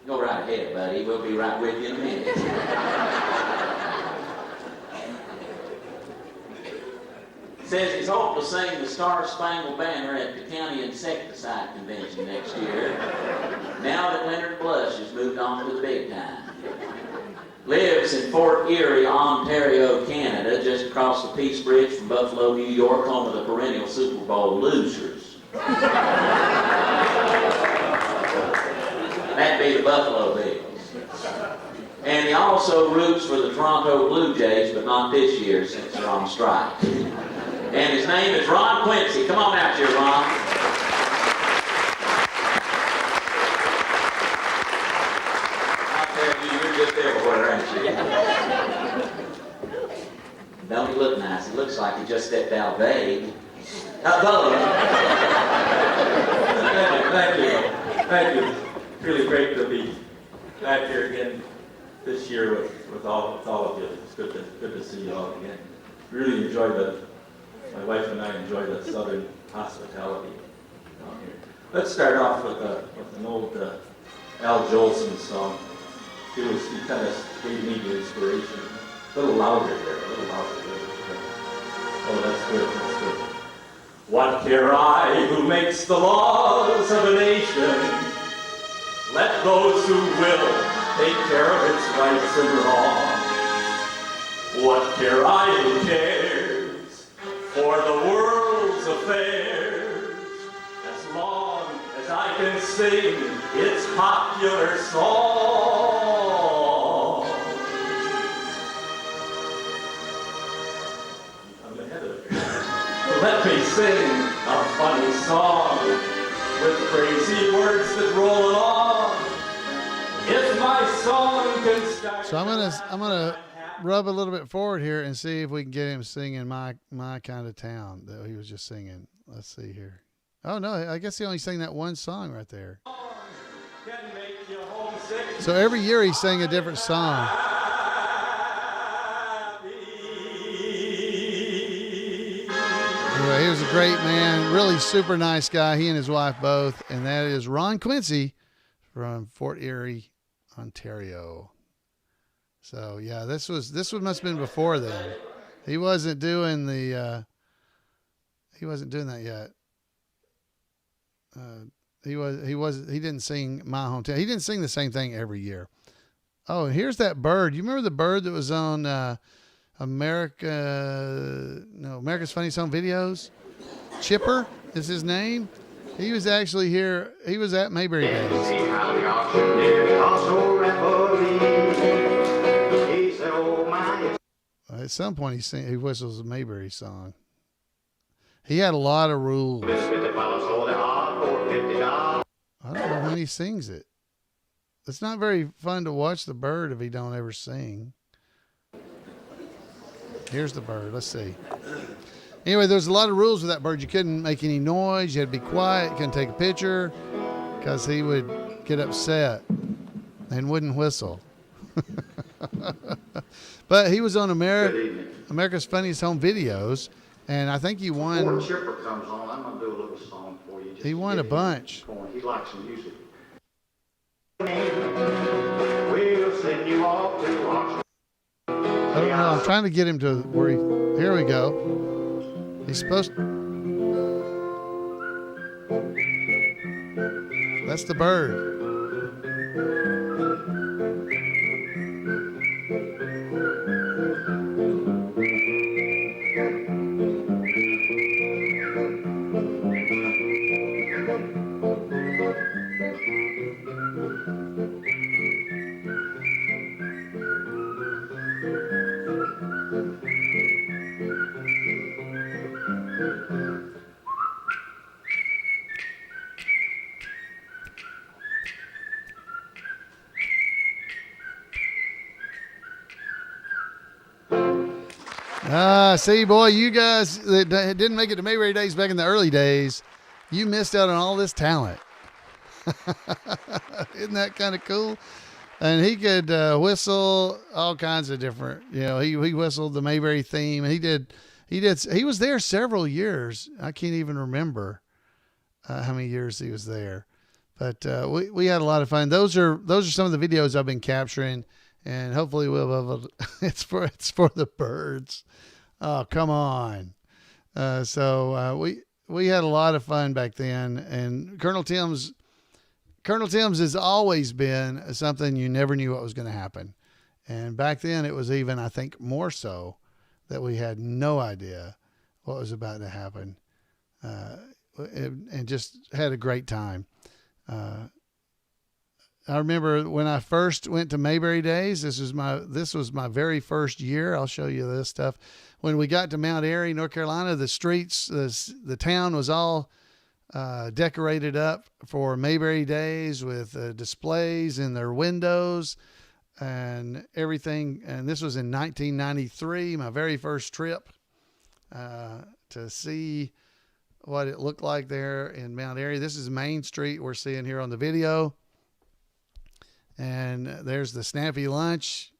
Go right ahead, buddy. We'll be right with you in a minute. Says he's hoping to sing the Star Spangled Banner at the County Insecticide Convention next year, now that Leonard Blush has moved on to the big time. Lives in Fort Erie, Ontario, Canada, just across the Peace Bridge from Buffalo, New York, home of the perennial Super Bowl losers. That'd be the Buffalo Bills. And he also roots for the Toronto Blue Jays, but not this year since they're on strike. And his name is Ron Quincy. Come on out here, Ron. I'll tell you, you're just everywhere, aren't you? Don't he look nice? He looks like he just stepped out of Vague. Thank you. It's really great to be back here again this year with all of you. It's good to see you all again. Really enjoyed my wife and I enjoy the southern hospitality down here. Let's start off with an old Al Jolson song. He kind of gave me the inspiration. A little louder there, a little louder there. Oh, that's good, that's good. What care I who makes the laws of a nation? Let those who will take care of its rights and wrongs. What care I who cares for the world's affairs? As long as I can sing its popular song. I'm ahead of it. Let me sing a funny song with crazy words that roll along. If my song can start. So I'm gonna rub a little bit forward here and see if we can get him singing my kind of town that he was just singing. Let's see here. Oh no, I guess he only sang that one song right there. Can make you homesick. So every year he sang a different song. Anyway, he was a great man, really super nice guy. He and his wife both, and that is Ron Quincy from Fort Erie, Ontario. So yeah, this must have been before then. He wasn't doing the. He wasn't doing that yet. He didn't sing My Hometown. He didn't sing the same thing every year. Oh, and here's that bird. You remember the bird that was on America's Funniest Home Videos? Chipper is his name. He was actually here. He was at Mayberry Days. At some point, he whistles a Mayberry song. He had a lot of rules. I don't know when he sings it. It's not very fun to watch the bird if he don't ever sing. Here's the bird. Let's see. Anyway, there's a lot of rules with that bird. You couldn't make any noise. You had to be quiet. You couldn't take a picture because he would get upset and wouldn't whistle. But he was on America's Funniest Home Videos, and I think he won. Before Chipper comes on, I'm going to do a little song for you. He won a bunch. He likes some music. We'll send you off to Washington. I don't know. I'm trying to get him to where he. Here we go. He's supposed. That's the bird. See, boy, you guys that didn't make it to Mayberry Days back in the early days, you missed out on all this talent. Isn't that kind of cool? And he could whistle all kinds of different, he whistled the Mayberry theme. And he was there several years. I can't even remember how many years he was there, but we had a lot of fun. Those are some of the videos I've been capturing, and hopefully we'll be able to, it's for the birds. Oh, come on. So we had a lot of fun back then, and Colonel Tim's has always been something you never knew what was going to happen. And back then it was even, I think, more so that we had no idea what was about to happen. And just had a great time. I remember when I first went to Mayberry Days, this was my very first year. I'll show you this stuff. When we got to Mount Airy, North Carolina, the streets, the town was all decorated up for Mayberry Days with displays in their windows and everything. And this was in 1993, my very first trip to see what it looked like there in Mount Airy. This is Main Street we're seeing here on the video. And there's the Snappy Lunch.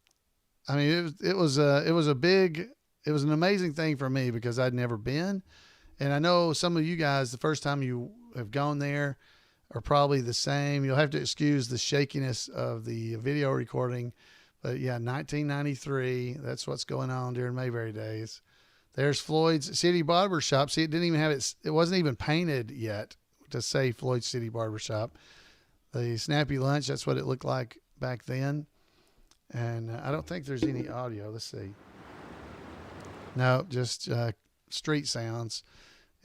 I mean, it was an amazing thing for me because I'd never been. And I know some of you guys, the first time you have gone there, are probably the same. You'll have to excuse the shakiness of the video recording. But yeah, 1993, that's what's going on during Mayberry days. There's Floyd's City Barber Shop. See, it didn't even have it wasn't even painted yet to say Floyd's City Barber Shop. The Snappy Lunch, that's what it looked like back then. And I don't think there's any audio. Let's see. No, just street sounds.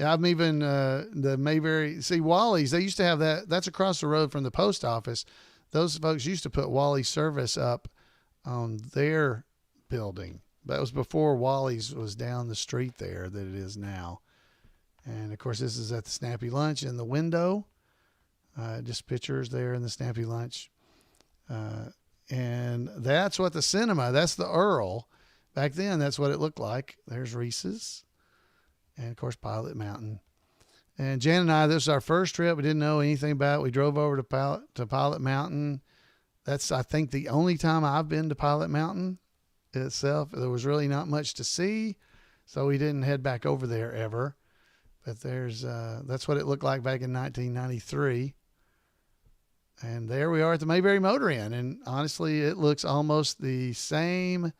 Yeah, I'm even the Mayberry. See, Wally's, they used to have that. That's across the road from the post office. Those folks used to put Wally's Service up on their building. That was before Wally's was down the street there that it is now. And, of course, this is at the Snappy Lunch in the window. Just pictures there in the Snappy Lunch. And that's what the cinema, that's the Earl. Back then, that's what it looked like. There's Reese's. And, of course, Pilot Mountain. And Jan and I, this was our first trip. We didn't know anything about it. We drove over to Pilot Mountain. That's, I think, the only time I've been to Pilot Mountain itself. There was really not much to see, so we didn't head back over there ever. But there's that's what it looked like back in 1993. And there we are at the Mayberry Motor Inn. And honestly, it looks almost the same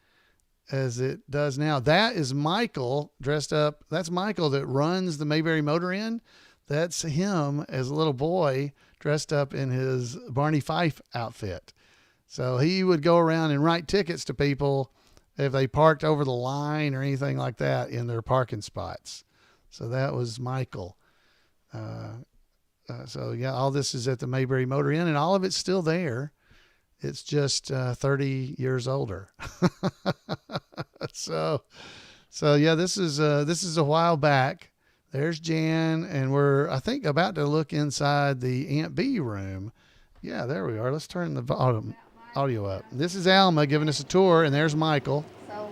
as it does now. That is Michael dressed up. That's Michael that runs the Mayberry Motor Inn. That's him as a little boy dressed up in his Barney Fife outfit. So he would go around and write tickets to people if they parked over the line or anything like that in their parking spots. So that was Michael. So yeah, all this is at the Mayberry Motor Inn, and all of it's still there. It's just 30 years older. So yeah, this is a while back. There's Jan, and we're, I think, about to look inside the Aunt B room. Yeah, there we are. Let's turn the audio up. This is Alma giving us a tour, and there's Michael. So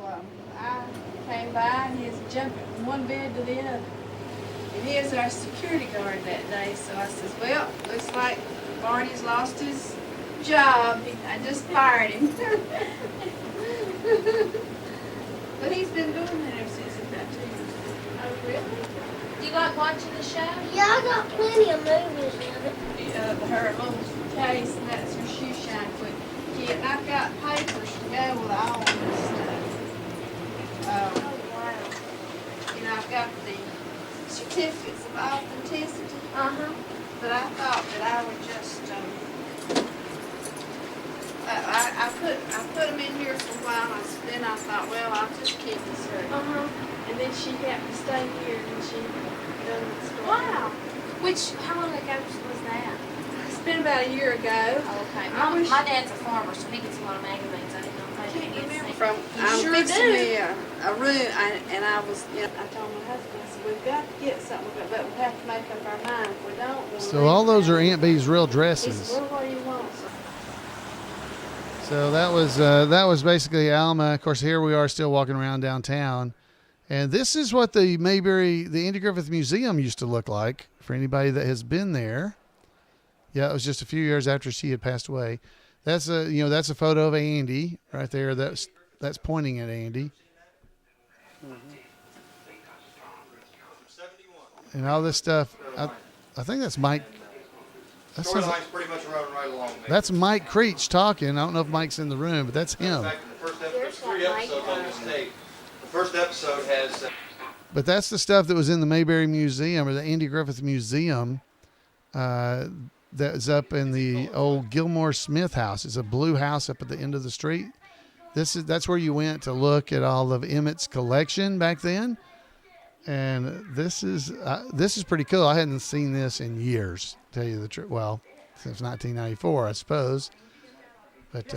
I came by and he was jumping from one bed to the other. And he was our security guard that day. So I says, well, looks like Barney's lost his job. I just fired him. But he's been doing that ever since he got 2 years. Oh, really? Do you like watching the show? Yeah, I got plenty of movies of it. Her little case, and that's her shoe shine quick kit. And I've got papers to go with all this stuff. Oh, wow. You know, I've got the certificates of authenticity. Uh-huh. But I thought that I would just, I put them in here for a while, and then I thought, well, I'll just keep this here. Uh-huh. And then she happened to stay here, and she done the story. Wow. How long ago was that? It's been about a year ago. Oh, okay. I wish- My dad's a farmer, so he gets a lot of magazines. I didn't know if I they can't did remember this from, thing. I'm sure fixing do. me a room, and I was, you know, I told my husband, I said, we've got to get something, but we have to make up our mind. If we don't, we'll So all those are Aunt B's real He dresses. said, well, what do you want? So that was basically Alma. Of course, here we are still walking around downtown. And this is what the Mayberry, the Andy Griffith Museum used to look like for anybody that has been there. Yeah, it was just a few years after she had passed away. That's a photo of Andy right there. That's pointing at Andy. And all this stuff. I think that's Mike. Storyline's pretty much running right along. That's Mike Creech talking. I don't know if Mike's in the room, but that's him. In fact, the first episode, there's 3 episodes on this tape. The first episode has. But that's the stuff that was in the Mayberry Museum or the Andy Griffith Museum. That's up in the old Gilmore Smith house. It's a blue house up at the end of the street. That's where you went to look at all of Emmett's collection back then. And this is pretty cool. I hadn't seen this in years, to tell you the truth. Well, since 1994, I suppose. But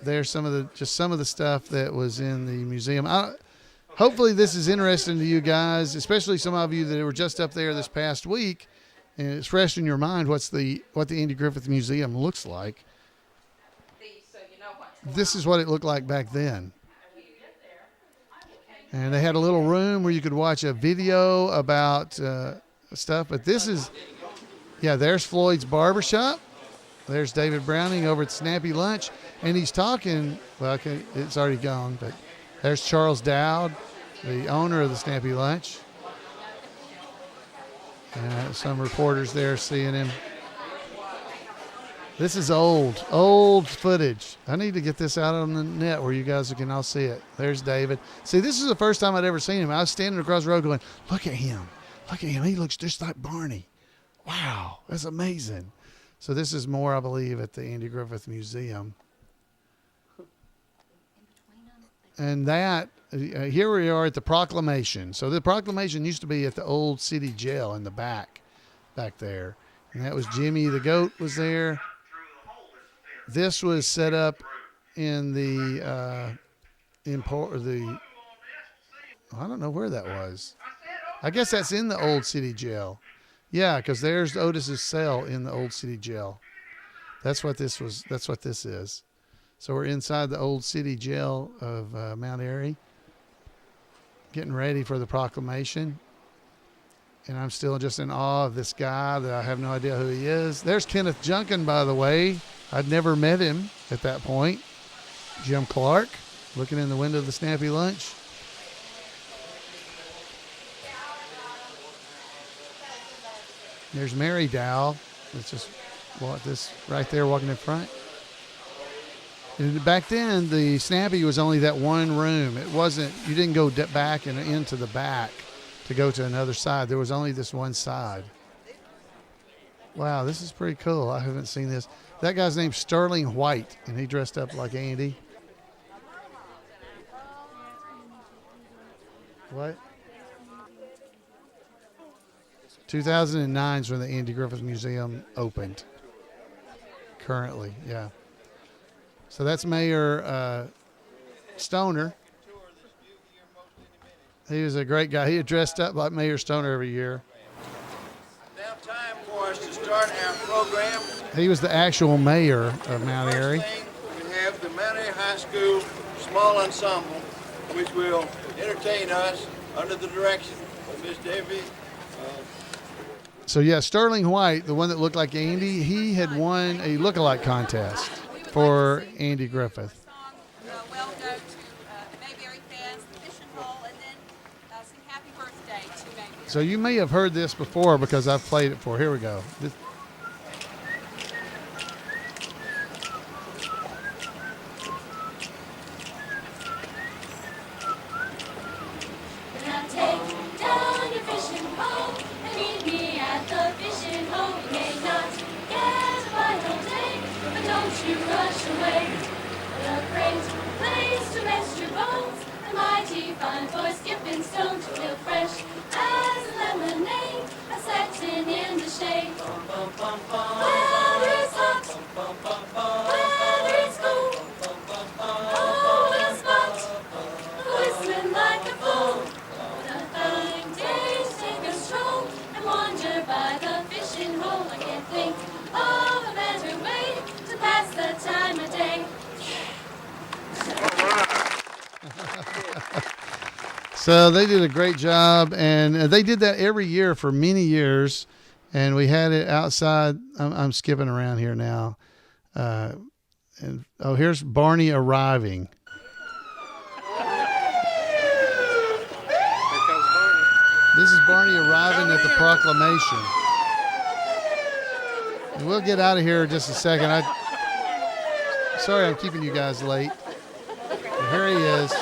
there's some of the stuff that was in the museum. Hopefully this is interesting to you guys, especially some of you that were just up there this past week, and it's fresh in your mind what the Andy Griffith Museum looks like. This is what it looked like back then. And they had a little room where you could watch a video about stuff. But this is, there's Floyd's Barbershop. There's David Browning over at Snappy Lunch. And he's talking, well, okay, it's already gone, but there's Charles Dowd, the owner of the Snappy Lunch. Some reporters there seeing him. This is old footage. I need to get this out on the net where you guys can all see it. There's David. See, this is the first time I'd ever seen him. I was standing across the road going, look at him. Look at him. He looks just like Barney. Wow, that's amazing. So this is more, I believe, at the Andy Griffith Museum. And that, here we are at the Proclamation. So the Proclamation used to be at the old city jail in the back there. And that was Jimmy the Goat was there. This was set up in the, I don't know where that was. I guess that's in the old city jail. Yeah, because there's Otis's cell in the old city jail. That's what this was. That's what this is. So we're inside the old city jail of Mount Airy, getting ready for the Proclamation. And I'm still just in awe of this guy that I have no idea who he is. There's Kenneth Junkin, by the way. I'd never met him at that point. Jim Clark, looking in the window of the Snappy Lunch. There's Mary Dow. Let's just walk this right there, walking in front. And back then, the Snappy was only that one room. It wasn't, you didn't go back and into the back to go to another side. There was only this one side. Wow, this is pretty cool. I haven't seen this. That guy's name's Sterling White, and he dressed up like Andy. What? 2009 is when the Andy Griffith Museum opened. Currently, yeah. So that's Mayor Stoner. He was a great guy. He had dressed up like Mayor Stoner every year. Now time for us to start our program. He was the actual mayor of Mount Airy. First thing, we have the Mount Airy High School Small Ensemble, which will entertain us under the direction of Miss Debbie. So yeah, Sterling White, the one that looked like Andy, he had won a look-alike contest for Andy Griffith. Well go to Mayberry Fest, the Fishing Hole, and then sing Happy Birthday to Mayberry. So you may have heard this before because I've played it before. Here we go. So they did a great job, and they did that every year for many years, and we had it outside. I'm skipping around here now. And here's Barney arriving. This is Barney arriving at the Proclamation. And we'll get out of here in just a second. Sorry I'm keeping you guys late. But here he is.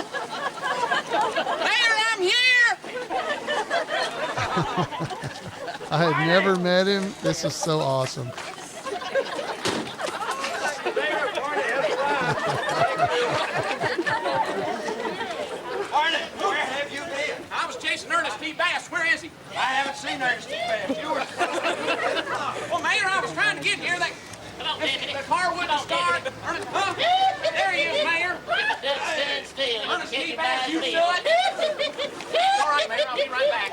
I had never met him. This is so awesome. Barney, where have you been? I was chasing Ernest T. Bass. Where is he? I haven't seen Ernest T. Bass. You were... Well, Mayor, I was trying to get here. The car wouldn't start. Ernest, there he is, Mayor. Stand still. Ernest T. Bass, you saw it? All right, Mayor, I'll be right back.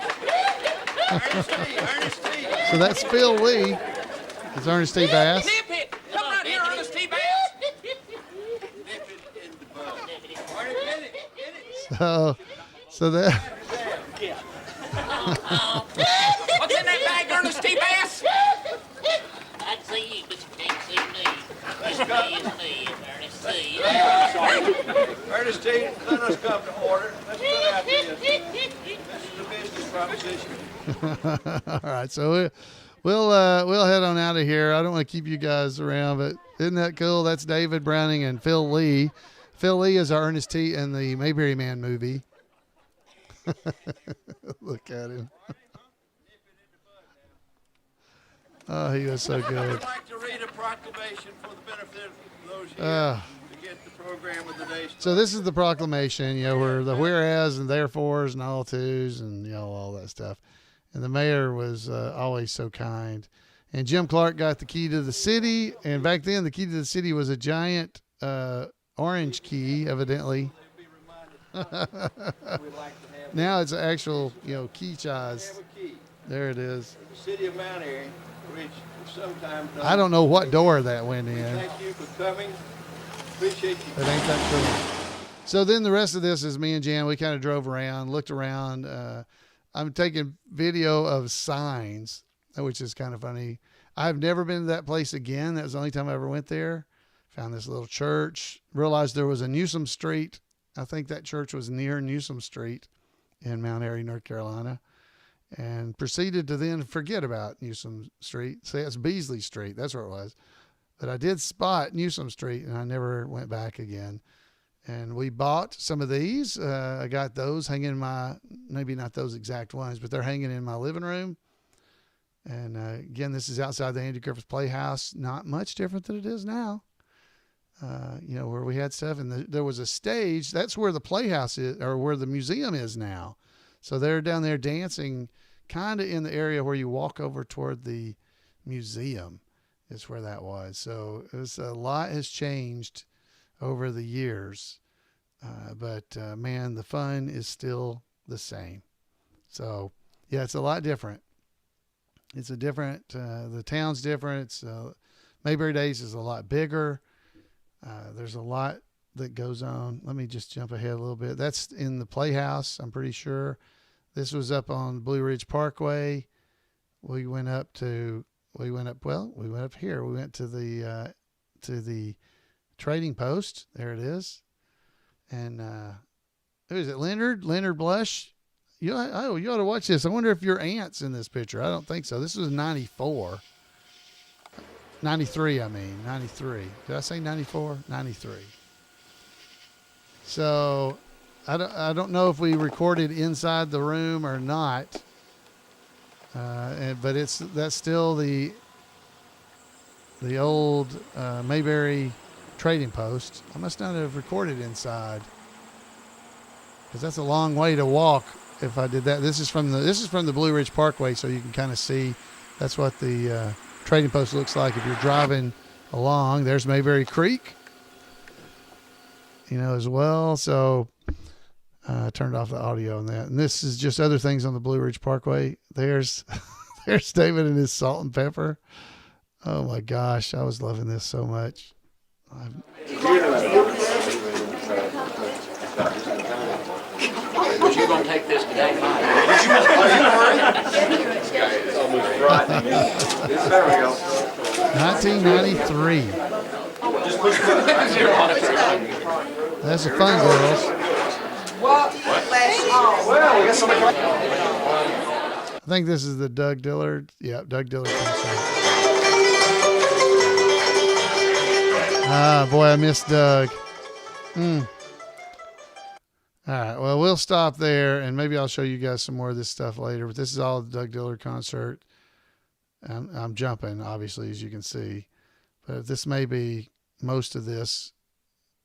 Ernest T. So that's Phil Lee. It's Ernest T. Bass. Nip it. Come right here, Ernest T. Bass. Nip it in the bud. Barney, get it. So that. What's in that bag, Ernest T. Bass? I can see you, but you can't see me. It's me, Ernest T. Ernest T., let us come to order. Let's put out this. This is a business proposition. All right, so we'll head on out of here. I don't want to keep you guys around, but isn't that cool? That's David Browning and Phil Lee. Phil Lee is our Ernest T in the Mayberry Man movie. Look at him. Oh, he was so good. I'd like to read a proclamation for the benefit of those here to get the program of the day started. So this is the proclamation, where the whereas and therefores and all twos and, all that stuff. And the mayor was always so kind. And Jim Clark got the key to the city. And back then, the key to the city was a giant orange key, evidently. Now it's an actual, key size. There it is. The city of Mount Airy, which sometimes I don't know what door that went in. Thank you for coming. Appreciate you. It ain't that cool. So then the rest of this is me and Jan. We kind of drove around, looked around. I'm taking video of signs, which is kind of funny. I've never been to that place again. That was the only time I ever went there. Found this little church. Realized there was a Newsom Street. I think that church was near Newsom Street in Mount Airy, North Carolina. And proceeded to then forget about Newsom Street. Say it's Beasley Street. That's where it was. But I did spot Newsom Street, and I never went back again. And we bought some of these. I got those hanging in maybe not those exact ones, but they're hanging in my living room. And again, this is outside the Andy Griffith Playhouse. Not much different than it is now. Where we had stuff. And there was a stage. That's where the Playhouse is, or where the museum is now. So they're down there dancing kind of in the area where you walk over toward the museum is where that was. So a lot has changed over the years. But man, the fun is still the same. So, yeah, it's a lot different. It's a different, the town's different. Mayberry Days is a lot bigger. There's a lot that goes on. Let me just jump ahead a little bit. That's in the Playhouse, I'm pretty sure. This was up on Blue Ridge Parkway. We went up here. We went to the Trading Post. There it is. And who is it? Leonard Blush. You ought to watch this. I wonder if your aunt's in this picture. I don't think so. This was 94. 93, 93. Did I say 94? 93. So I don't know if we recorded inside the room or not. But that's still the old Mayberry Trading Post. I must not have recorded inside, because that's a long way to walk. If I did that, this is from the Blue Ridge Parkway, so you can kind of see. That's what the Trading Post looks like if you're driving along. There's Mayberry Creek, as well. So I turned off the audio on that. And this is just other things on the Blue Ridge Parkway. There's David and his salt and pepper. Oh my gosh, I was loving this so much. But you're going to take this today, Mike. 1993. That's a fun, girls. I think this is the Doug Dillard. Yeah, Doug Dillard concert. Ah, boy, I miss Doug. All right, well, we'll stop there, and maybe I'll show you guys some more of this stuff later. But this is all the Doug Dillard concert. I'm jumping, obviously, as you can see. But this may be most of this.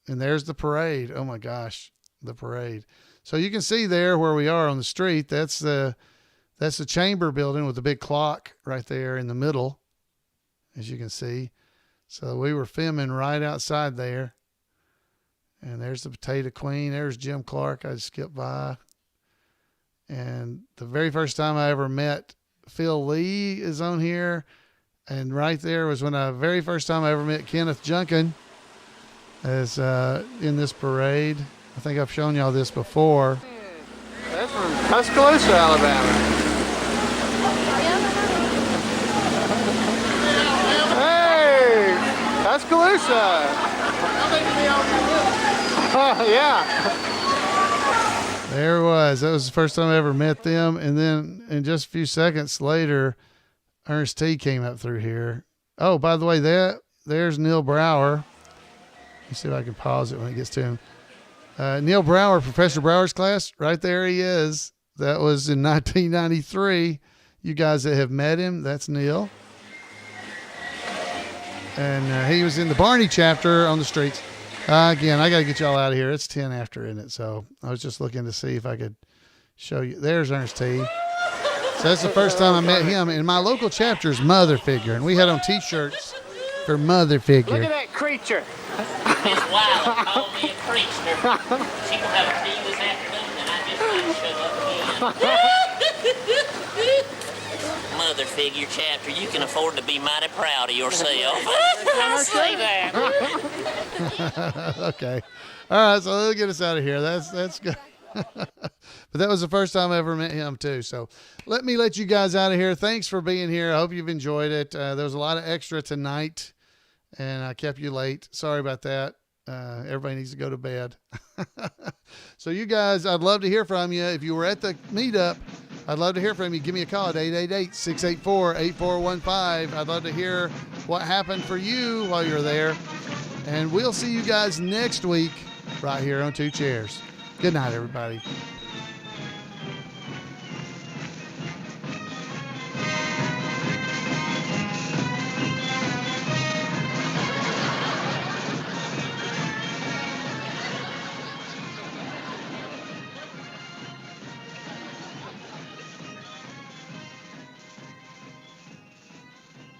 And there's the parade. Oh, my gosh, the parade. So you can see there where we are on the street. That's the chamber building with the big clock right there in the middle, as you can see. So we were filming right outside there. And there's the Potato Queen. There's Jim Clark. I just skipped by. And the very first time I ever met Phil Lee is on here. And right there was very first time I ever met Kenneth Junkin as in this parade. I think I've shown y'all this before. That's from Tuscaloosa, Alabama. Hey, Tuscaloosa. Yeah. There it was. That was the first time I ever met them. And then in just a few seconds later, Ernest T came up through here. Oh, by the way, there's Neil Brower. Let me see if I can pause it when it gets to him. Neil Brower, Professor Brower's class, right there he is. That was in 1993. You guys that have met him, that's Neil. And he was in the Barney chapter on the streets. Again, I got to get y'all out of here. It's 10 after, isn't it? So I was just looking to see if I could show you. There's Ernest T. So that's the first time I met him. And my local chapter is Mother Figure. And we had on T-shirts for Mother Figure. Look at that creature. Miss Wiley called me a creature. She will have a tea this afternoon, and I just might show up again. Mother Figure chapter, you can afford to be mighty proud of yourself. I'll say that. Okay. All right, so let's get us out of here. That's good. But that was the first time I ever met him too. So let me let you guys out of here. Thanks for being here. I hope you've enjoyed it. There was a lot of extra tonight, and I kept you late. Sorry about that. Everybody needs to go to bed. So you guys, I'd love to hear from you. If you were at the meetup, I'd love to hear from you. Give me a call at 888-684-8415. I'd love to hear what happened for you while you're there. And we'll see you guys next week right here on Two Chairs. Good night, everybody.